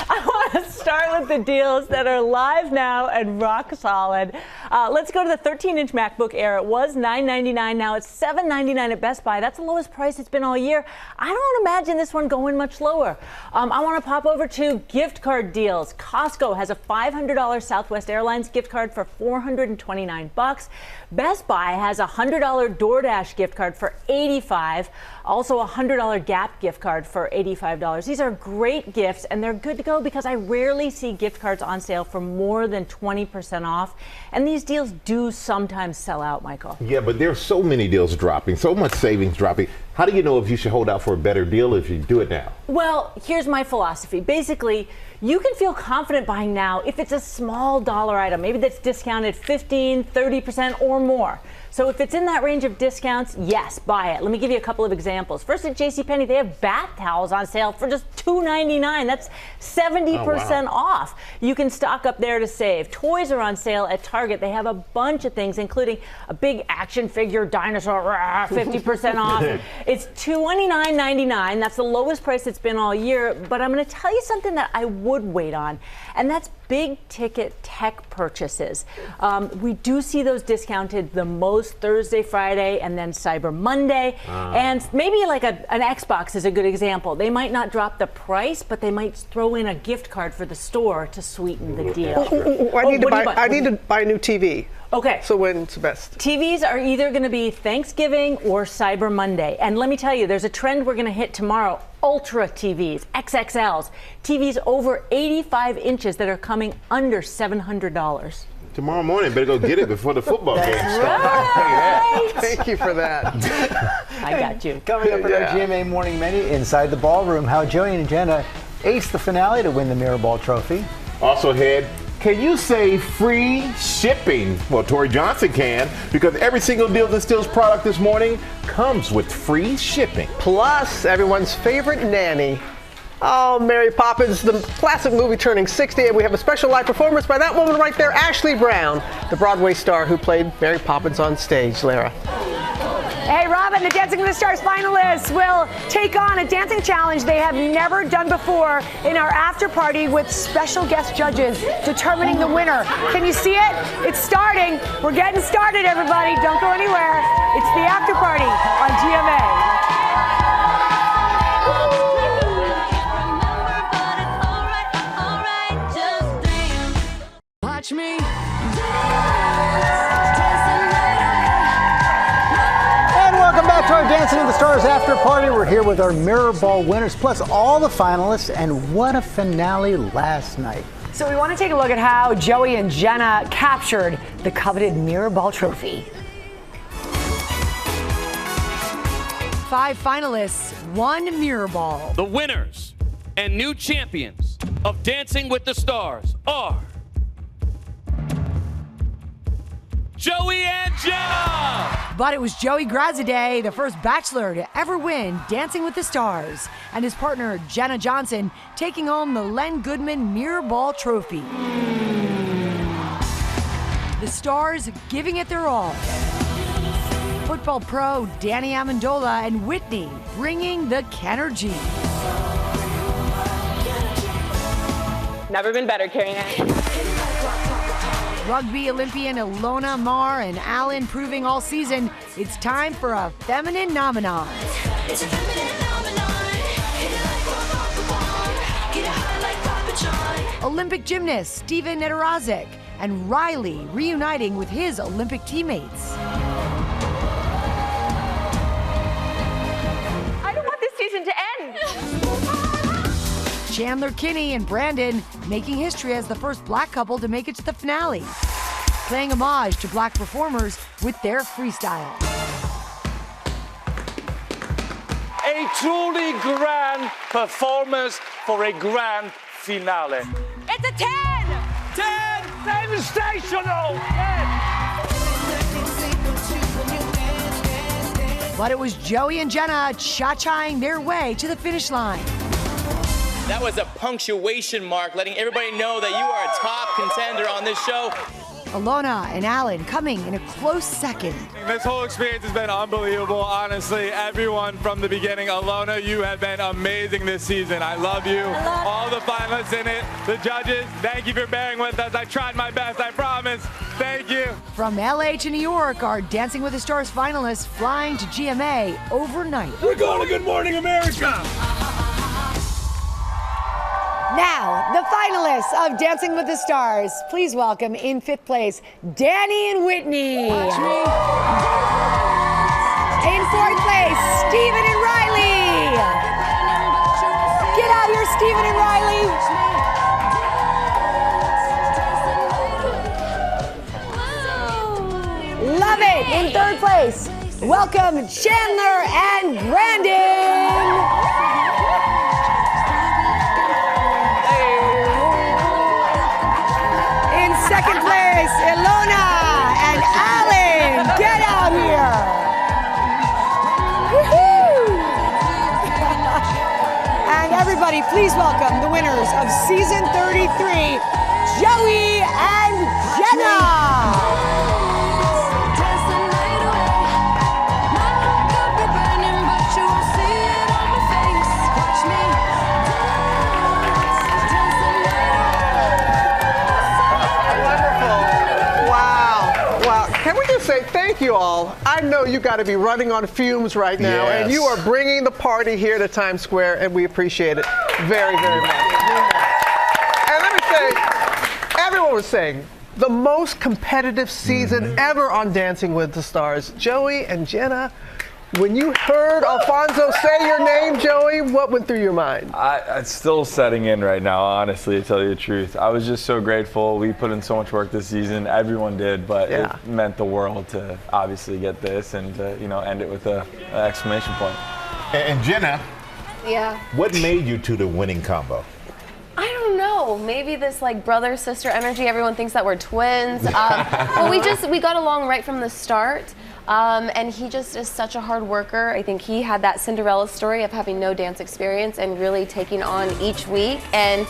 I want to start with the deals that are live now and rock solid. Let's go to the 13-inch MacBook Air. It was $999. Now it's $799 at Best Buy. That's the lowest price it's been all year. I don't imagine this one going much lower. I want to pop over to gift card deals. Costco has a $500 Southwest Airlines gift card for $429. Best Buy has a $100 DoorDash gift card for $85. Also a $100 Gap gift card for $85. These are great gifts, and they're good to go because I rarely see gift cards on sale for more than 20% off. And these deals do sometimes sell out, Michael. Yeah, but there's so many deals dropping, so much savings dropping. How do you know if you should hold out for a better deal if you do it now? Well, here's my philosophy. Basically, you can feel confident buying now if it's a small dollar item, maybe that's discounted 15, 30% or more. So if it's in that range of discounts, yes, buy it. Let me give you a couple of examples. First, at JCPenney, they have bath towels on sale for just $2.99. That's 70% off. You can stock up there to save. Toys are on sale at Target. They have a bunch of things, including a big action figure dinosaur, 50% off. It's $29.99. That's the lowest price it's been all year. But I'm going to tell you something that I would wait on, and that's big ticket tech purchases. We do see those discounted the most Thursday, Friday, and then Cyber Monday. And maybe like an Xbox is a good example. They might not drop the price, but they might throw in a gift card for the store to sweeten the deal. I need to buy a new TV. Okay. So when's the best? TVs are either going to be Thanksgiving or Cyber Monday. And let me tell you, there's a trend we're going to hit tomorrow. Ultra TVs, XXLs, TVs over 85 inches that are coming under $700. Tomorrow morning, better go get it before the football game starts. Right. Thank you for that. I got you. Coming up in our GMA Morning Menu, Inside the Ballroom, how Joey and Jenna aced the finale to win the Mirror Ball Trophy. Also ahead, can you say free shipping? Well, Tori Johnson can, because every single deal that steals product this morning comes with free shipping. Plus, everyone's favorite nanny. Oh, Mary Poppins, the classic movie turning 60, and we have a special live performance by that woman right there, Ashley Brown, the Broadway star who played Mary Poppins on stage. Lara. Hey, Robin, the Dancing with the Stars finalists will take on a dancing challenge they have never done before in our after party with special guest judges determining the winner. Can you see it? It's starting. We're getting started, everybody. Don't go anywhere. It's the after party on GMA. Watch me. Welcome back to our Dancing with the Stars after party. We're here with our Mirror Ball winners, plus all the finalists, and what a finale last night. So we want to take a look at how Joey and Jenna captured the coveted Mirror Ball trophy. 5 finalists, 1 Mirror Ball. The winners and new champions of Dancing with the Stars are Joey and Jenna! But it was Joey Graziadei, the first bachelor to ever win Dancing with the Stars, and his partner Jenna Johnson taking home the Len Goodman Mirror Ball Trophy. The Stars giving it their all. football pro Danny Amendola and Whitney bringing the Kenergy. Never been better carrying it. Rugby Olympian Ilona, Mar, and Allen proving all season it's time for a feminine nominee. Olympic gymnast Steven Nederazic and Riley reuniting with his Olympic teammates. I don't want this season to end. Chandler Kinney and Brandon making history as the first black couple to make it to the finale, paying homage to black performers with their freestyle. A truly grand performance for a grand finale. It's a 10! 10! Sensational! 10! But it was Joey and Jenna cha-chaing their way to the finish line. That was a punctuation mark, letting everybody know that you are a top contender on this show. Ilona and Allen coming in a close second. This whole experience has been unbelievable, honestly. Everyone from the beginning. Ilona, you have been amazing this season. I love you. All the finalists in it, the judges, thank you for bearing with us. I tried my best, I promise. Thank you. From LA to New York, our Dancing with the Stars finalists flying to GMA overnight. We're going to Good Morning America. Now, the finalists of Dancing with the Stars. Please welcome in 5th place, Danny and Whitney. In 4th place, Steven and Riley. Get out here, Steven and Riley. Love it. In 3rd place, welcome Chandler and Brandon. Second place, Ilona and Allen. Get out here. Woohoo! And everybody, please welcome the winners of season 33, Joey and Jenna. Can we just say thank you all? I know you got to be running on fumes right now, Yes. and you are bringing the party here to Times Square, and we appreciate it very, very much. And let me say, everyone was saying, the most competitive season ever on Dancing with the Stars. Joey and Jenna, when you heard Alfonso say your name, Joey, what went through your mind? It's still setting in right now, honestly, to tell you the truth. I was just so grateful. We put in so much work this season. Everyone did, but it meant the world to obviously get this and to, end it with an exclamation point. And Jenna, Yeah. what made you two the winning combo? I don't know. Maybe this brother-sister energy. Everyone thinks that we're twins. Well, we got along right from the start. And he just is such a hard worker. I think he had that Cinderella story of having no dance experience and really taking on each week and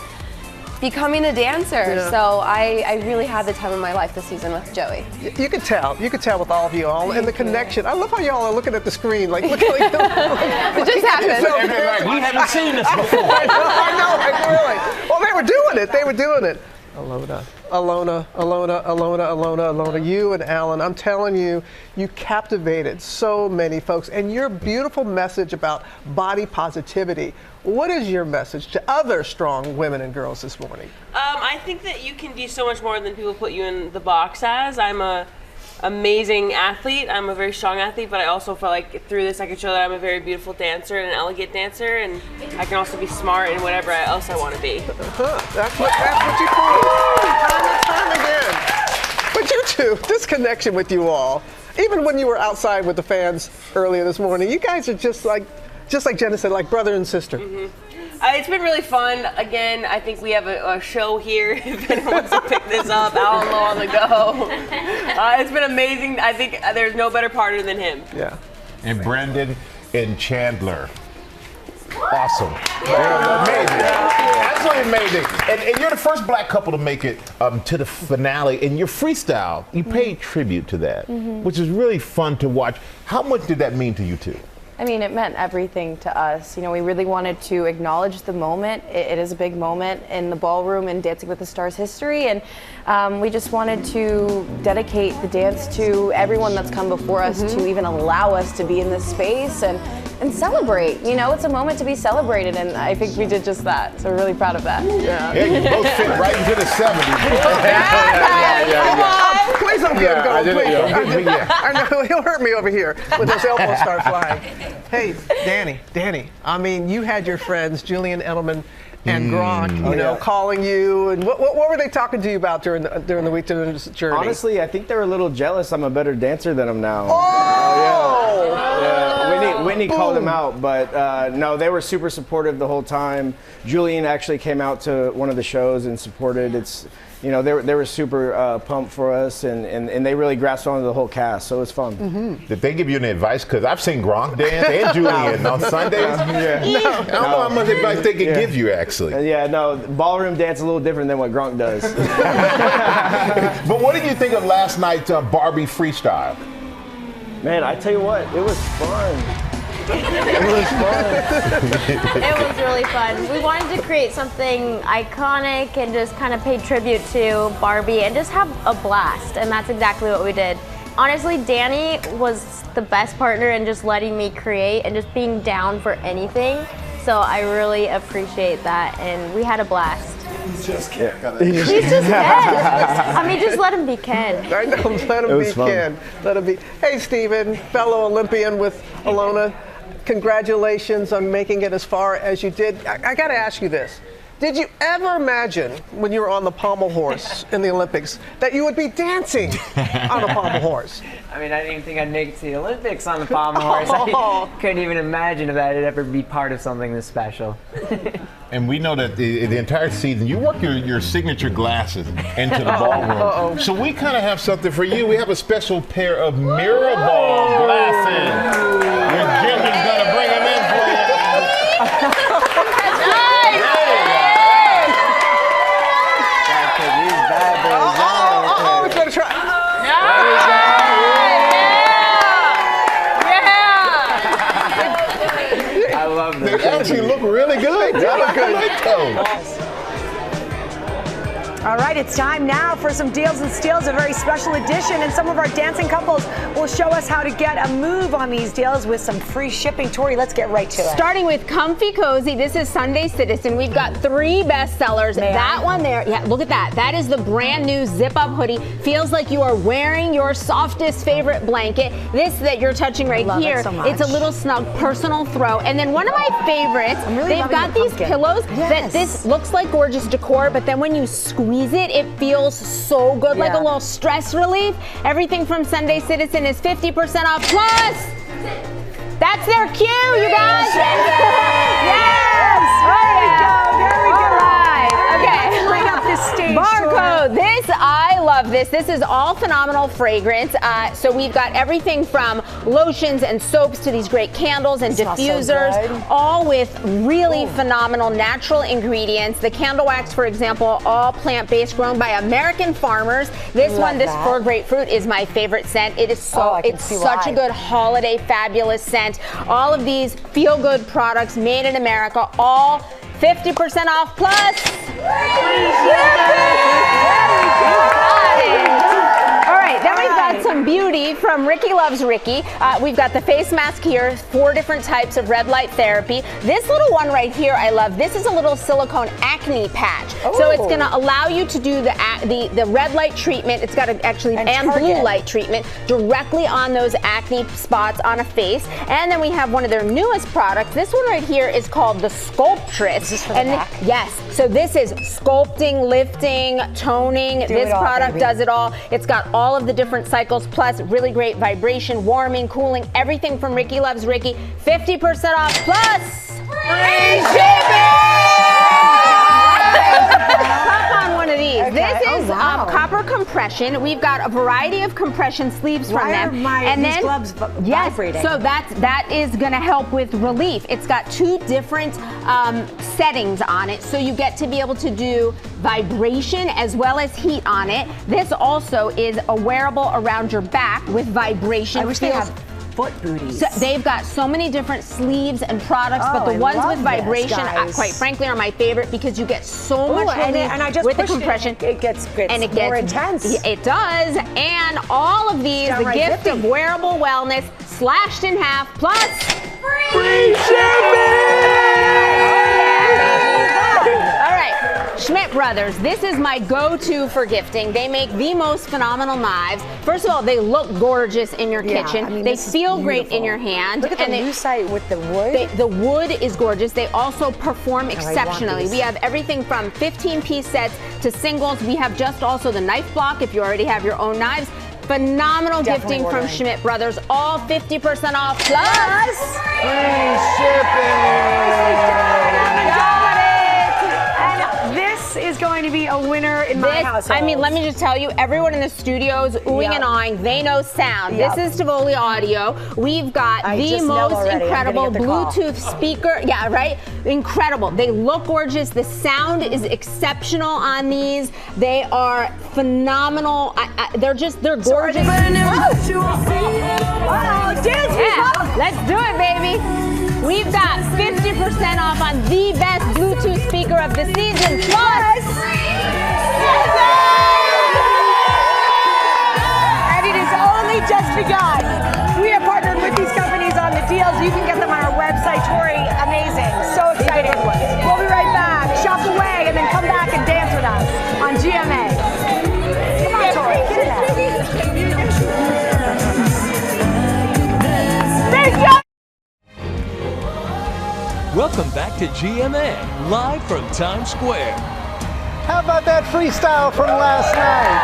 becoming a dancer. Yeah. So I really had the time of my life this season with Joey. You could tell with all of you all, and the connection. I love how y'all are looking at the screen, look at it just happened. We haven't seen this before. I know, really. Well, they were doing it. Ilona, you and Allen, I'm telling you, you captivated so many folks. And your beautiful message about body positivity, what is your message to other strong women and girls this morning? I think that you can be so much more than people put you in the box as. I'm a amazing athlete. I'm a very strong athlete, but I also felt like through this I could show that I'm a very beautiful dancer and an elegant dancer, and I can also be smart in whatever else I want to be. That's what you proved time and time again. But you two, this connection with you all, even when you were outside with the fans earlier this morning, you guys are just like Jenna said, like brother and sister. Mm-hmm. It's been really fun. Again, I think we have a show here. If anyone wants to pick this up, Alan Lowe on the go. It's been amazing. I think there's no better partner than him. Yeah. And Brandon and Chandler. Awesome. Amazing. Absolutely amazing. And you're the first black couple to make it to the finale. And your freestyle, you paid tribute to that, which is really fun to watch. How much did that mean to you two? I mean, it meant everything to us. You know, we really wanted to acknowledge the moment. It is a big moment in the ballroom and Dancing with the Stars history, and we just wanted to dedicate the dance to everyone that's come before us to even allow us to be in this space and celebrate. You know, it's a moment to be celebrated, and I think we did just that. So we're really proud of that. Yeah, you both fit right into the 70s. Please don't get him going, please. I know, he'll hurt me over here when those elbows start flying. Hey, Danny, I mean, you had your friends, Julian Edelman and Gronk, you know, calling you, and what were they talking to you about during the week, during this journey? Honestly, I think they were a little jealous I'm a better dancer than him now. Whitney called him out, but no, they were super supportive the whole time. Julian actually came out to one of the shows and supported. You know, they were super pumped for us, and they really grasped onto the whole cast, so it was fun. Did they give you any advice? Because I've seen Gronk dance and Julian on Sundays. I don't know how much advice they could give you, actually. Ballroom dance is a little different than what Gronk does. But what did you think of last night's Barbie freestyle? Man, I tell you what, it was fun. It was really fun. We wanted to create something iconic and just kind of pay tribute to Barbie and just have a blast, and that's exactly what we did. Honestly, Danny was the best partner in just letting me create and just being down for anything. So I really appreciate that, and we had a blast. He's just Ken. He's just Ken. I mean, just let him be Ken. I know, let him be Ken. Let him be. Hey, Stephen, fellow Olympian with Alona, congratulations on making it as far as you did. I got to ask you this. Did you ever imagine when you were on the pommel horse in the Olympics that you would be dancing on a pommel horse? I mean, I didn't even think I'd make it to the Olympics on the pommel horse. I couldn't even imagine if that'd ever be part of something this special. And we know that the entire season, you work your signature glasses into the ballroom. So we kind of have something for you. We have a special pair of mirror ball glasses. Ginger's going to bring them in for you. He's going to try. I love them. They actually look really good. They look good. All right, it's time now for some Deals and Steals, a very special edition, and some of our dancing couples will show us how to get a move on these deals with some free shipping. Tori, let's get right to it. Starting with Comfy Cozy, this is Sunday Citizen. We've got 3 bestsellers. One there, yeah, look at that. That is the brand new zip-up hoodie. Feels like you are wearing your softest favorite blanket. This that you're touching right here, it's a little snug personal throw. And then one of my favorites, they've got these pillows that this looks like gorgeous decor, but then when you squeeze it feels so good, like a little stress relief. Everything from Sunday Citizen is 50% off plus. That's their cue, you guys. Yes. There we go. Okay. Bring up this stage. Barcode. I love this. This is all phenomenal fragrance. So we've got everything from lotions and soaps to these great candles and diffusers, all with really phenomenal natural ingredients. The candle wax, for example, all plant-based, grown by American farmers. This Fur Grapefruit, is my favorite scent. It is such a good holiday, fabulous scent. All of these feel-good products made in America, all 50% off plus. All right, then we've got some beauty from Ricky Loves Ricky. We've got the face mask here, 4 different types of red light therapy. This little one right here, I love. This is a little silicone acne patch. So it's going to allow you to do the red light treatment. It's got and blue light treatment directly on those acne spots on a face. And then we have one of their newest products. This one right here is called the Sculptress. Is this for the back? Yes. So this is sculpting, lifting, toning. This product does it all. It's got all of the different cycles, plus really great vibration, warming, cooling, everything from Ricky Loves Ricky. 50% off plus free shipping! Hop on one of these. this is copper compression. We've got a variety of compression sleeves from them. And these gloves vibrating? So that is going to help with relief. It's got 2 different settings on it, so you get to be able to do vibration as well as heat on it. This also is a wearable around your back with vibration. I wish they had foot booties. So they've got so many different sleeves and products, but the ones with vibration, quite frankly, are my favorite because you get so much relief and I just with the compression. It gets more intense. It does, and all of these, the gift of wearable wellness, slashed in half, plus free shipping! All right, Schmidt Brothers, this is my go-to for gifting. They make the most phenomenal knives. First of all, they look gorgeous in your kitchen. I mean, they feel great in your hand. Look at the lucite with the wood. The wood is gorgeous. They also perform exceptionally. We have everything from 15-piece sets to singles. We have just also the knife block if you already have your own knives. Phenomenal gifting from Schmidt Brothers. All 50% off plus free shipping. This is going to be a winner in my house. I mean, let me just tell you, everyone in the studio is oohing and awing. They know sound. This is Tivoli Audio. We've got the most incredible Bluetooth speaker. Yeah, right? Incredible. They look gorgeous. The sound is exceptional on these. They are phenomenal. They're gorgeous. Let's do it, baby. We've got 50% off on the best Bluetooth speaker of the season, plus and it is only just begun. We have partnered with these companies on the deals. You can get them on our website. Tori, amazing. So excited. We'll be right back. Shop away and then come back and dance with us on GMA. Come on, Tori. Get in there. Stay sharp. Welcome back to GMA, live from Times Square. How about that freestyle from last night?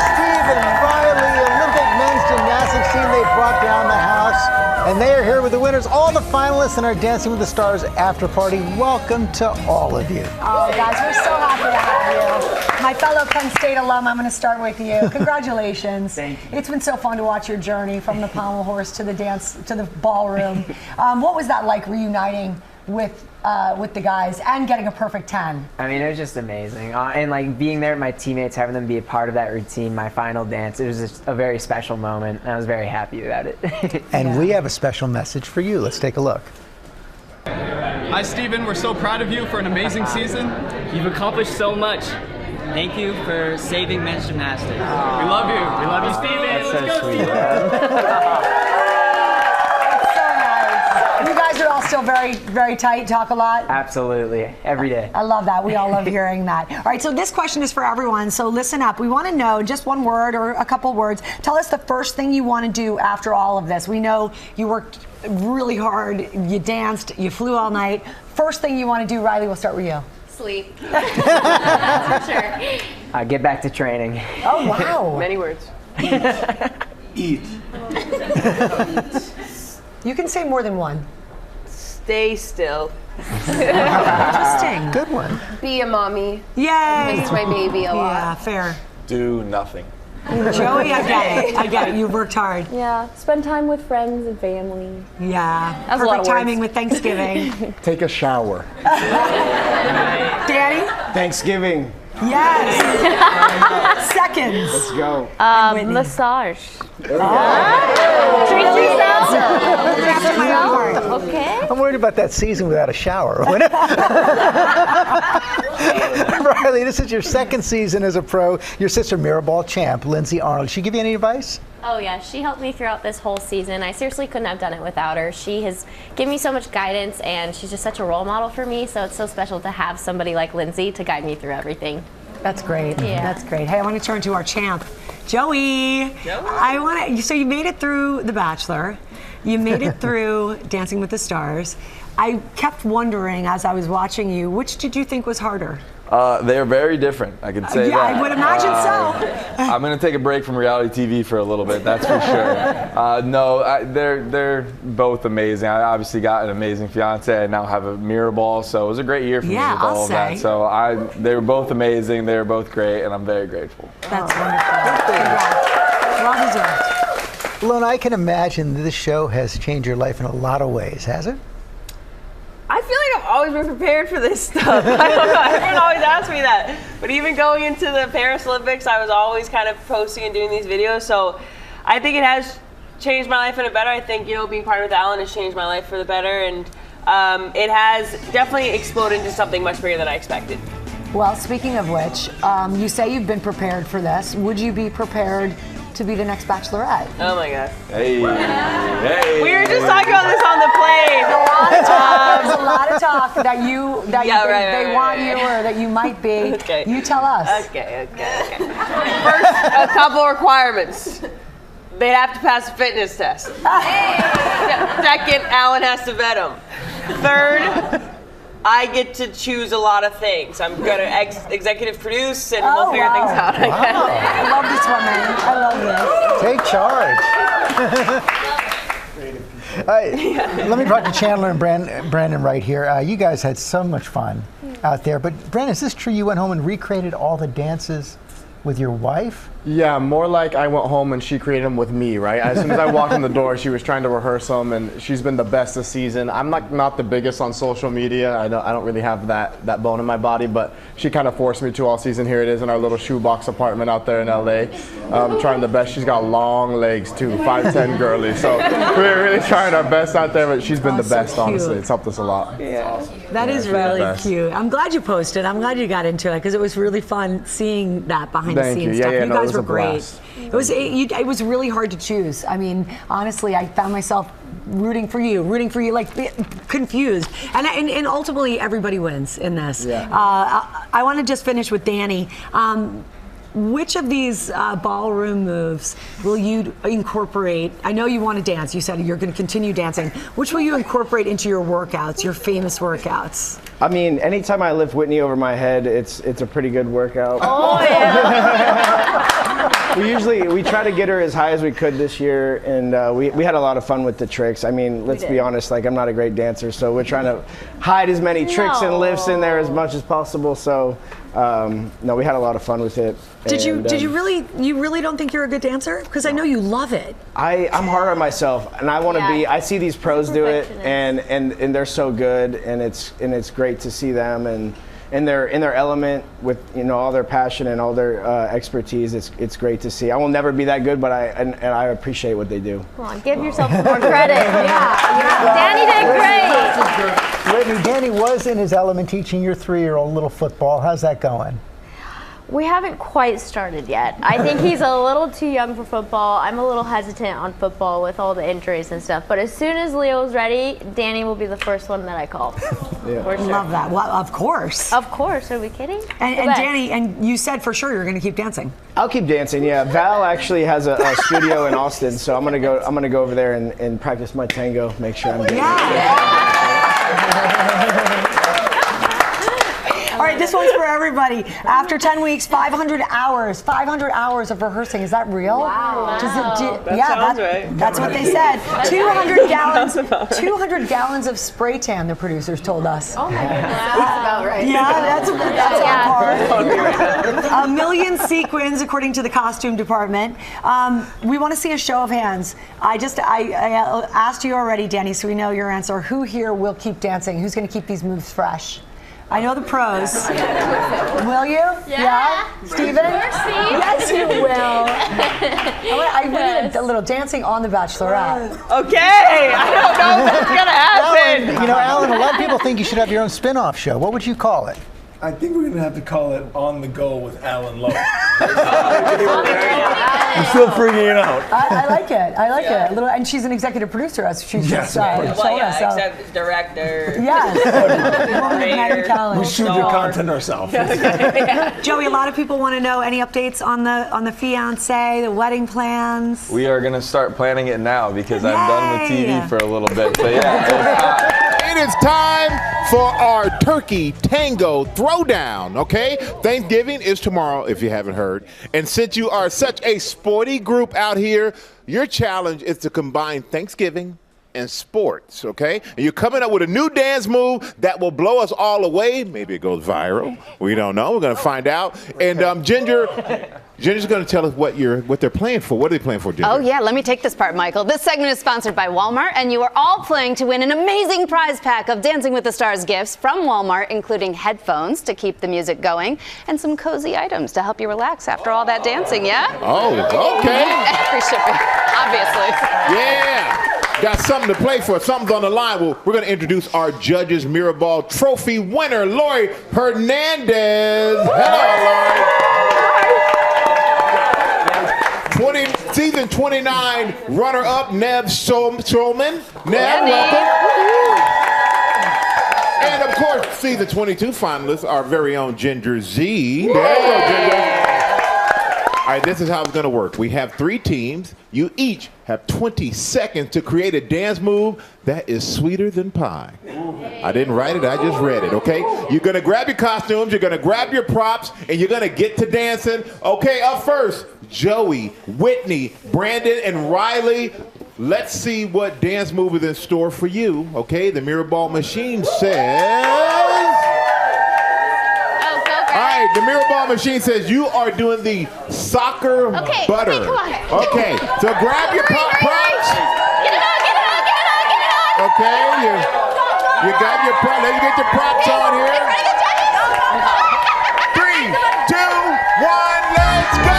Steve and Riley, Olympic men's gymnastics team, they brought down the house. And they are here with the winners, all the finalists in our Dancing with the Stars after party. Welcome to all of you. Oh, guys, we're so happy to have you. My fellow Penn State alum, I'm going to start with you. Congratulations. Thank you. It's been so fun to watch your journey from the pommel horse to the dance, to the ballroom. What was that like reuniting with the guys and getting a perfect 10? I mean, it was just amazing. And like being there with my teammates, having them be a part of that routine, my final dance, it was just a very special moment. And I was very happy about it. And we have a special message for you. Let's take a look. Hi, Stephen. We're so proud of you for an amazing season. You've accomplished so much. Thank you for saving men's gymnastics. We love you. We love you, Stephen. That's so sweet. You guys are all still very, very tight, talk a lot? Absolutely. Every day. I love that. We all love hearing that. All right, so this question is for everyone, so listen up. We want to know just one word or a couple words. Tell us the first thing you want to do after all of this. We know you worked really hard, you danced, you flew all night. First thing you want to do, Riley, we'll start with you. Sleep. That's for sure. Get back to training. Oh, wow. Many words. Eat. You can say more than one. Stay still. Interesting. Good one. Be a mommy. Yay. Miss my baby a lot. Yeah, fair. Do nothing. Joey, I get it. You worked hard. Yeah, spend time with friends and family. Yeah, That's a lot perfect of timing words. with Thanksgiving. Take a shower. Danny? Thanksgiving. Yes. Seconds. Let's go. Massage. Treat yourself. Okay. I'm worried about that season without a shower. Riley, this is your second season as a pro. Your sister, Mirrorball champ, Linsey Arnold. Did she give you any advice? Oh yeah, she helped me throughout this whole season. I seriously couldn't have done it without her. She has given me so much guidance, and she's just such a role model for me, so it's so special to have somebody like Linsey to guide me through everything. That's great. Yeah. That's great. Hey, I want to turn to our champ, Joey. So you made it through The Bachelor. You made it through Dancing with the Stars. I kept wondering as I was watching you, which did you think was harder? They are very different. I can say that. I would imagine so. I'm going to take a break from reality TV for a little bit, that's for sure. They're both amazing. I obviously got an amazing fiance. I now have a mirror ball, so it was a great year for me with all of that. So they were both amazing. They were both great, and I'm very grateful. That's wonderful. Well deserved. Alona, I can imagine this show has changed your life in a lot of ways, has it? I feel like I've always been prepared for this stuff. I don't know, everyone always asks me that. But even going into the Paris Olympics, I was always kind of posting and doing these videos. So I think it has changed my life for the better. I think, being partnered with Alan has changed my life for the better. And it has definitely exploded into something much bigger than I expected. Well, speaking of which, you say you've been prepared for this. Would you be prepared to be the next Bachelorette? Oh my God. Hey. We were just talking about this on the plane. There's a lot of talk that they want you or that you might be. Okay. You tell us. Okay. First, a couple requirements. They have to pass a fitness test. Second, Alan has to vet them. Third, I get to choose a lot of things. I'm going to executive produce, and we'll figure things out. Wow. I love this woman. I love this. Take charge. Let me talk to Chandler and Brandon right here. You guys had so much fun out there. But Brandon, is this true? You went home and recreated all the dances with your wife? Yeah, more like I went home and she created them with me, right? As soon as I walked in the door, she was trying to rehearse them, and she's been the best this season. I'm not the biggest on social media. I don't really have that bone in my body, but she kind of forced me to all season. Here it is in our little shoebox apartment out there in LA. Trying the best. She's got long legs too, 5'10" girly. So we're really trying our best out there, but she's been the best, honestly. It's helped us a lot. Yeah. That is really cute. I'm glad you posted. I'm glad you got into it because it was really fun seeing that behind the scenes stuff. You guys were great. It was really hard to choose. I mean, honestly, I found myself rooting for you, like confused. And ultimately, everybody wins in this. Yeah. I want to just finish with Danny. Which of these ballroom moves will you incorporate? I know you want to dance. You said you're going to continue dancing. Which will you incorporate into your workouts, your famous workouts? I mean, anytime I lift Whitney over my head, it's a pretty good workout. Oh, yeah. We try to get her as high as we could this year, and we had a lot of fun with the tricks. I mean, let's be honest, like I'm not a great dancer, so we're trying to hide as many tricks and lifts in there as much as possible. So no, we had a lot of fun with it. Did you really don't think you're a good dancer? Because I know you love it. I'm hard on myself, and I want to be. I see these pros do it, and they're so good, and it's great to see them and they're in their element with all their passion and all their expertise. It's great to see. I will never be that good, but I appreciate what they do. Come on, give yourself some more credit. Danny did great. Whitney, Danny was in his element teaching your 3-year-old little football. How's that going? We haven't quite started yet. I think he's a little too young for football. I'm a little hesitant on football with all the injuries and stuff. But as soon as Leo's ready, Danny will be the first one that I call. Yeah. For sure. Love that. Well, of course. Of course. Are we kidding? And Danny, and you said for sure you're going to keep dancing. I'll keep dancing. Yeah. Val actually has a studio in Austin, so I'm gonna go over there and practice my tango. Make sure I'm good. All right, this one's for everybody. After 10 weeks, 500 hours of rehearsing. Is that real? Wow. Sounds right. That's what they said. 200 gallons of spray tan, the producers told us. Oh my goodness. That's about right. Yeah, that's our part. 1 million sequins, according to the costume department. We want to see a show of hands. I asked you already, Danny, so we know your answer. Who here will keep dancing? Who's going to keep these moves fresh? I know the pros. Will you? Yeah. Steven? Steve. Yes, you will. I need a little dancing on The Bachelorette. Okay. I don't know if that's going to happen. Alan, a lot of people think you should have your own spin-off show. What would you call it? I think we're going to have to call it On the Go with Alan Lowe. I'm still freaking out. I like it. A little, and she's an executive producer, as she's just showing us. Except director. Yes. We shoot the content ourselves. Joey, a lot of people want to know any updates on the fiance, the wedding plans. We are going to start planning it now because I'm done with TV for a little bit. So yeah. It is time for our Turkey Tango Throwdown, okay? Thanksgiving is tomorrow, if you haven't heard. And since you are such a sporty group out here, your challenge is to combine Thanksgiving and sports, okay? And you're coming up with a new dance move that will blow us all away. Maybe it goes viral. We don't know. We're going to find out. And Ginger's going to tell us what they're playing for. What are they playing for, Ginger? Oh, yeah. Let me take this part, Michael. This segment is sponsored by Walmart, and you are all playing to win an amazing prize pack of Dancing with the Stars gifts from Walmart, including headphones to keep the music going and some cozy items to help you relax after all that dancing, yeah? Oh, okay. Free shipping, obviously. Yeah. Got something to play for. Something's on the line. Well, we're going to introduce our Judges Mirrorball Trophy winner, Lori Hernandez. Hello, Lori. Season 29 runner-up, Nev Schulman. Nev, welcome. And, of course, season 22 finalists, our very own Ginger Z. There you go, Ginger. All right, this is how it's going to work. We have 3 teams. You each have 20 seconds to create a dance move that is sweeter than pie. I didn't write it, I just read it, okay? You're going to grab your costumes, you're going to grab your props, and you're going to get to dancing. Okay, up first, Joey, Whitney, Brandon, and Riley. Let's see what dance move is in store for you, okay? The Mirrorball machine says... All right, the Mirrorball machine says you are doing the soccer butter. Okay, come on. Okay, so grab your props. Get it on. Okay, you got your props. Let's get your props on here. 3, 2, 1, let's go.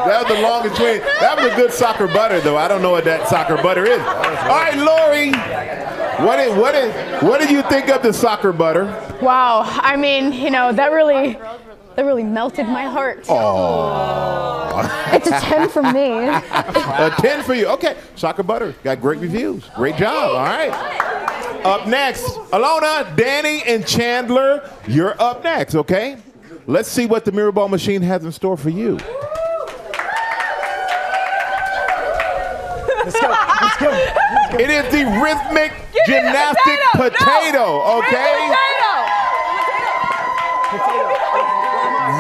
That was the longest swing. That was a good soccer butter, though. I don't know what that soccer butter is. All right, Lori, what did you think of the soccer butter? Wow, I mean, that really melted my heart. Oh, it's a 10 from me. A 10 for you. Okay, soccer butter got great reviews. Great job. All right. Up next, Alona, Danny, and Chandler. You're up next. Okay. Let's see what the Mirrorball machine has in store for you. Let's go. It is the rhythmic gymnastic potato, okay?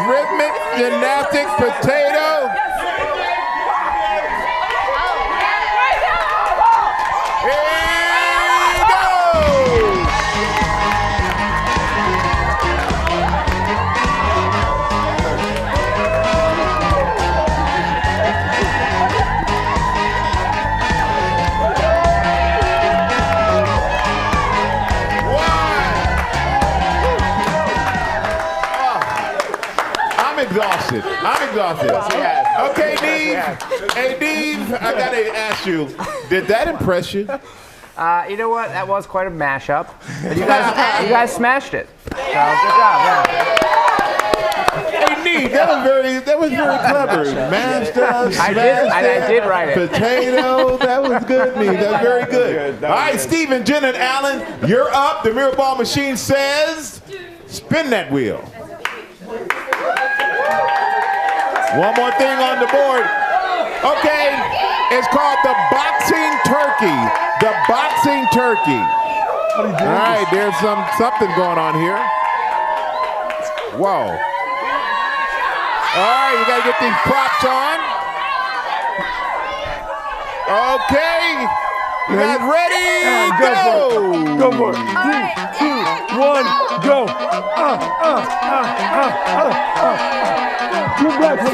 Rhythmic gymnastic potato. I'm exhausted. Okay, Dave. Hey, Dave, I gotta ask you, did that impress you? You know what? That was quite a mashup. But you guys smashed it. So good job. Hey, Dave, that was very clever. Mashed up, I did write it. Potato, that was good, Dave. That was very good. All right, Stephen, Jenna, and Alan, you're up. The Mirrorball machine says, spin that wheel. One more thing on the board. Okay, it's called the boxing turkey. The boxing turkey. All right, there's something going on here. Whoa. All right, you gotta get these props on. Okay, you guys ready? Go for it. 3, 2, 1, go. You backwards.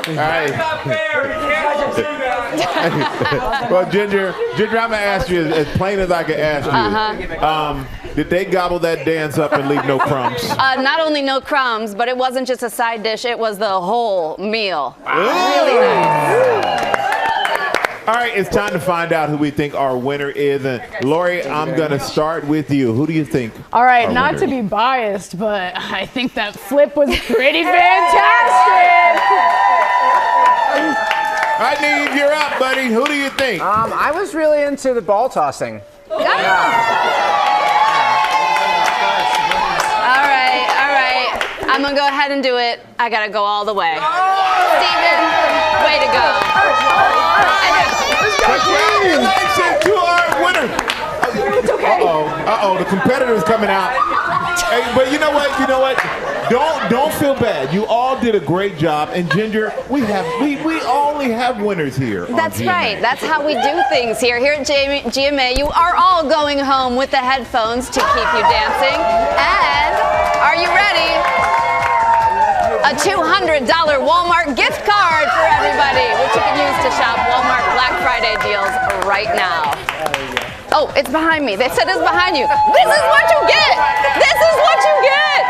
All right. Well, Ginger, I'm gonna ask you as plain as I can ask you. Did they gobble that dance up and leave no crumbs? Not only no crumbs, but it wasn't just a side dish, it was the whole meal. Really nice. All right, it's time to find out who we think our winner is. And Lori, I'm going to start with you. Who do you think? All right, our not winner to is? be biased, but I think that flip was pretty fantastic. All right, Neve, you're up, buddy. Who do you think? I was really into the ball tossing. All right. I'm going to go ahead and do it. I got to go all the way. Steven, way to go. Congratulations to our winner. It's okay. Uh-oh, the competitor's coming out. Hey, but you know what? Don't feel bad. You all did a great job. And Ginger, we only have winners here. That's right. That's how we do things here. Here at GMA, you are all going home with the headphones to keep you dancing. And are you ready? A $200 Walmart gift card for everybody, which you can use to shop Walmart Black Friday deals right now. Oh, it's behind me. They said it's behind you. This is what you get. This is what you get.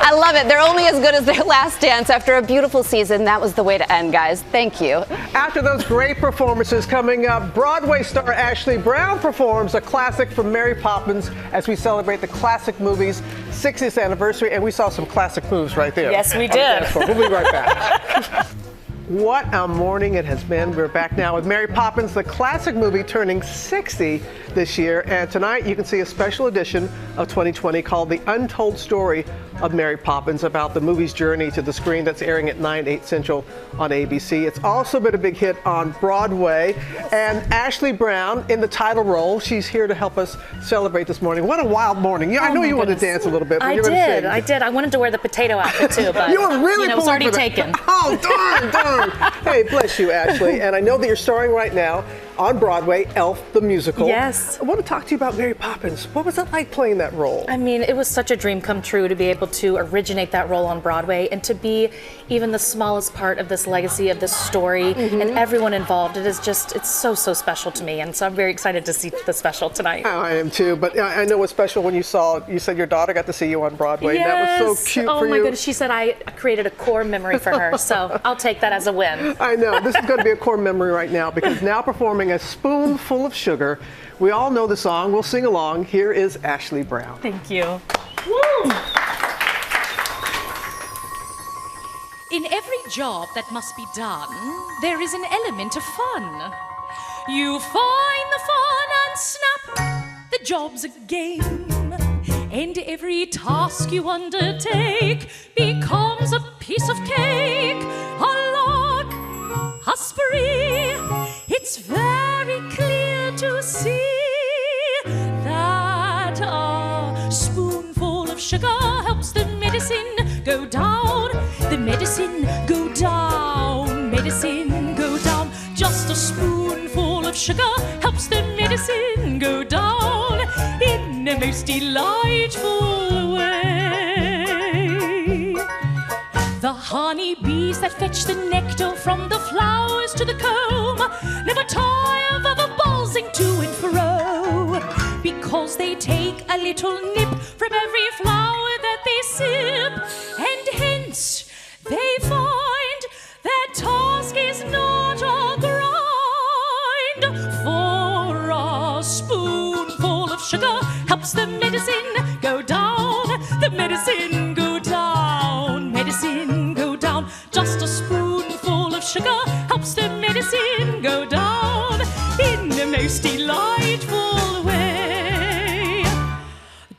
I love it. They're only as good as their last dance. After a beautiful season, that was the way to end, guys. Thank you. After those great performances coming up, Broadway star Ashley Brown performs a classic from Mary Poppins as we celebrate the classic movie's 60th anniversary, and we saw some classic moves right there. Yes, we did. We'll be right back. What a morning it has been. We're back now with Mary Poppins, the classic movie turning 60 this year. And tonight you can see a special edition of 2020 called The Untold Story of Mary Poppins, about the movie's journey to the screen. That's airing at 9/8 Central on ABC. It's also been a big hit on Broadway. And Ashley Brown in the title role. She's here to help us celebrate this morning. What a wild morning. I know you wanted to dance a little bit. But I did. I wanted to wear the potato outfit too, but you were really it was already taken. Oh, darn. Hey, bless you, Ashley. And I know that you're starring right now on Broadway, Elf the Musical. Yes. I want to talk to you about Mary Poppins. What was it like playing that role? I mean, it was such a dream come true to be able to originate that role on Broadway and to be even the smallest part of this legacy, of this story, and everyone involved. It's so special to me. And so I'm very excited to see the special tonight. Oh, I am too. But I know what's special when you said your daughter got to see you on Broadway. Yes. That was so cute for you. Oh my goodness. She said I created a core memory for her. So I'll take that as a win. I know. This is going to be a core memory right now, because now performing A Spoonful of Sugar. We all know the song. We'll sing along. Here is Ashley Brown. Thank you. Woo! In every job that must be done, there is an element of fun. You find the fun and snap, the job's a game. And every task you undertake becomes a piece of cake, a lark, a spree. It's very clear to see that a spoonful of sugar helps the medicine go down. The medicine go down, medicine go down. Just a spoonful of sugar helps the medicine go down in a most delightful way. The honey bees that fetch the nectar from the flowers to the comb never tire of buzzing to and fro, because they take a little nip from every flower that they sip, and hence they find their task is not a grind. For a spoonful of sugar helps the medicine go down, the medicine go down, medicine go down. Just a spoonful of sugar helps the medicine go down in the most delightful way.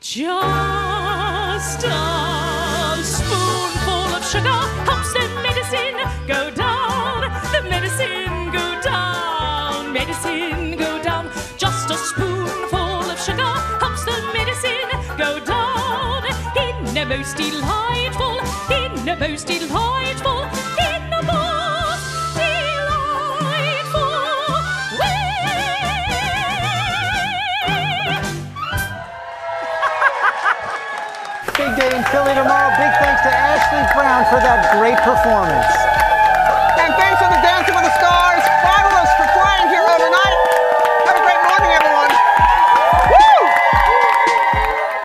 Just a spoonful of sugar helps the medicine go down, the medicine go down, medicine go down. Just a spoonful of sugar helps the medicine go down in the most delightful, in the most delightful, in the most delightful way. Big day in Philly tomorrow. Big thanks to Ashley Brown for that great performance.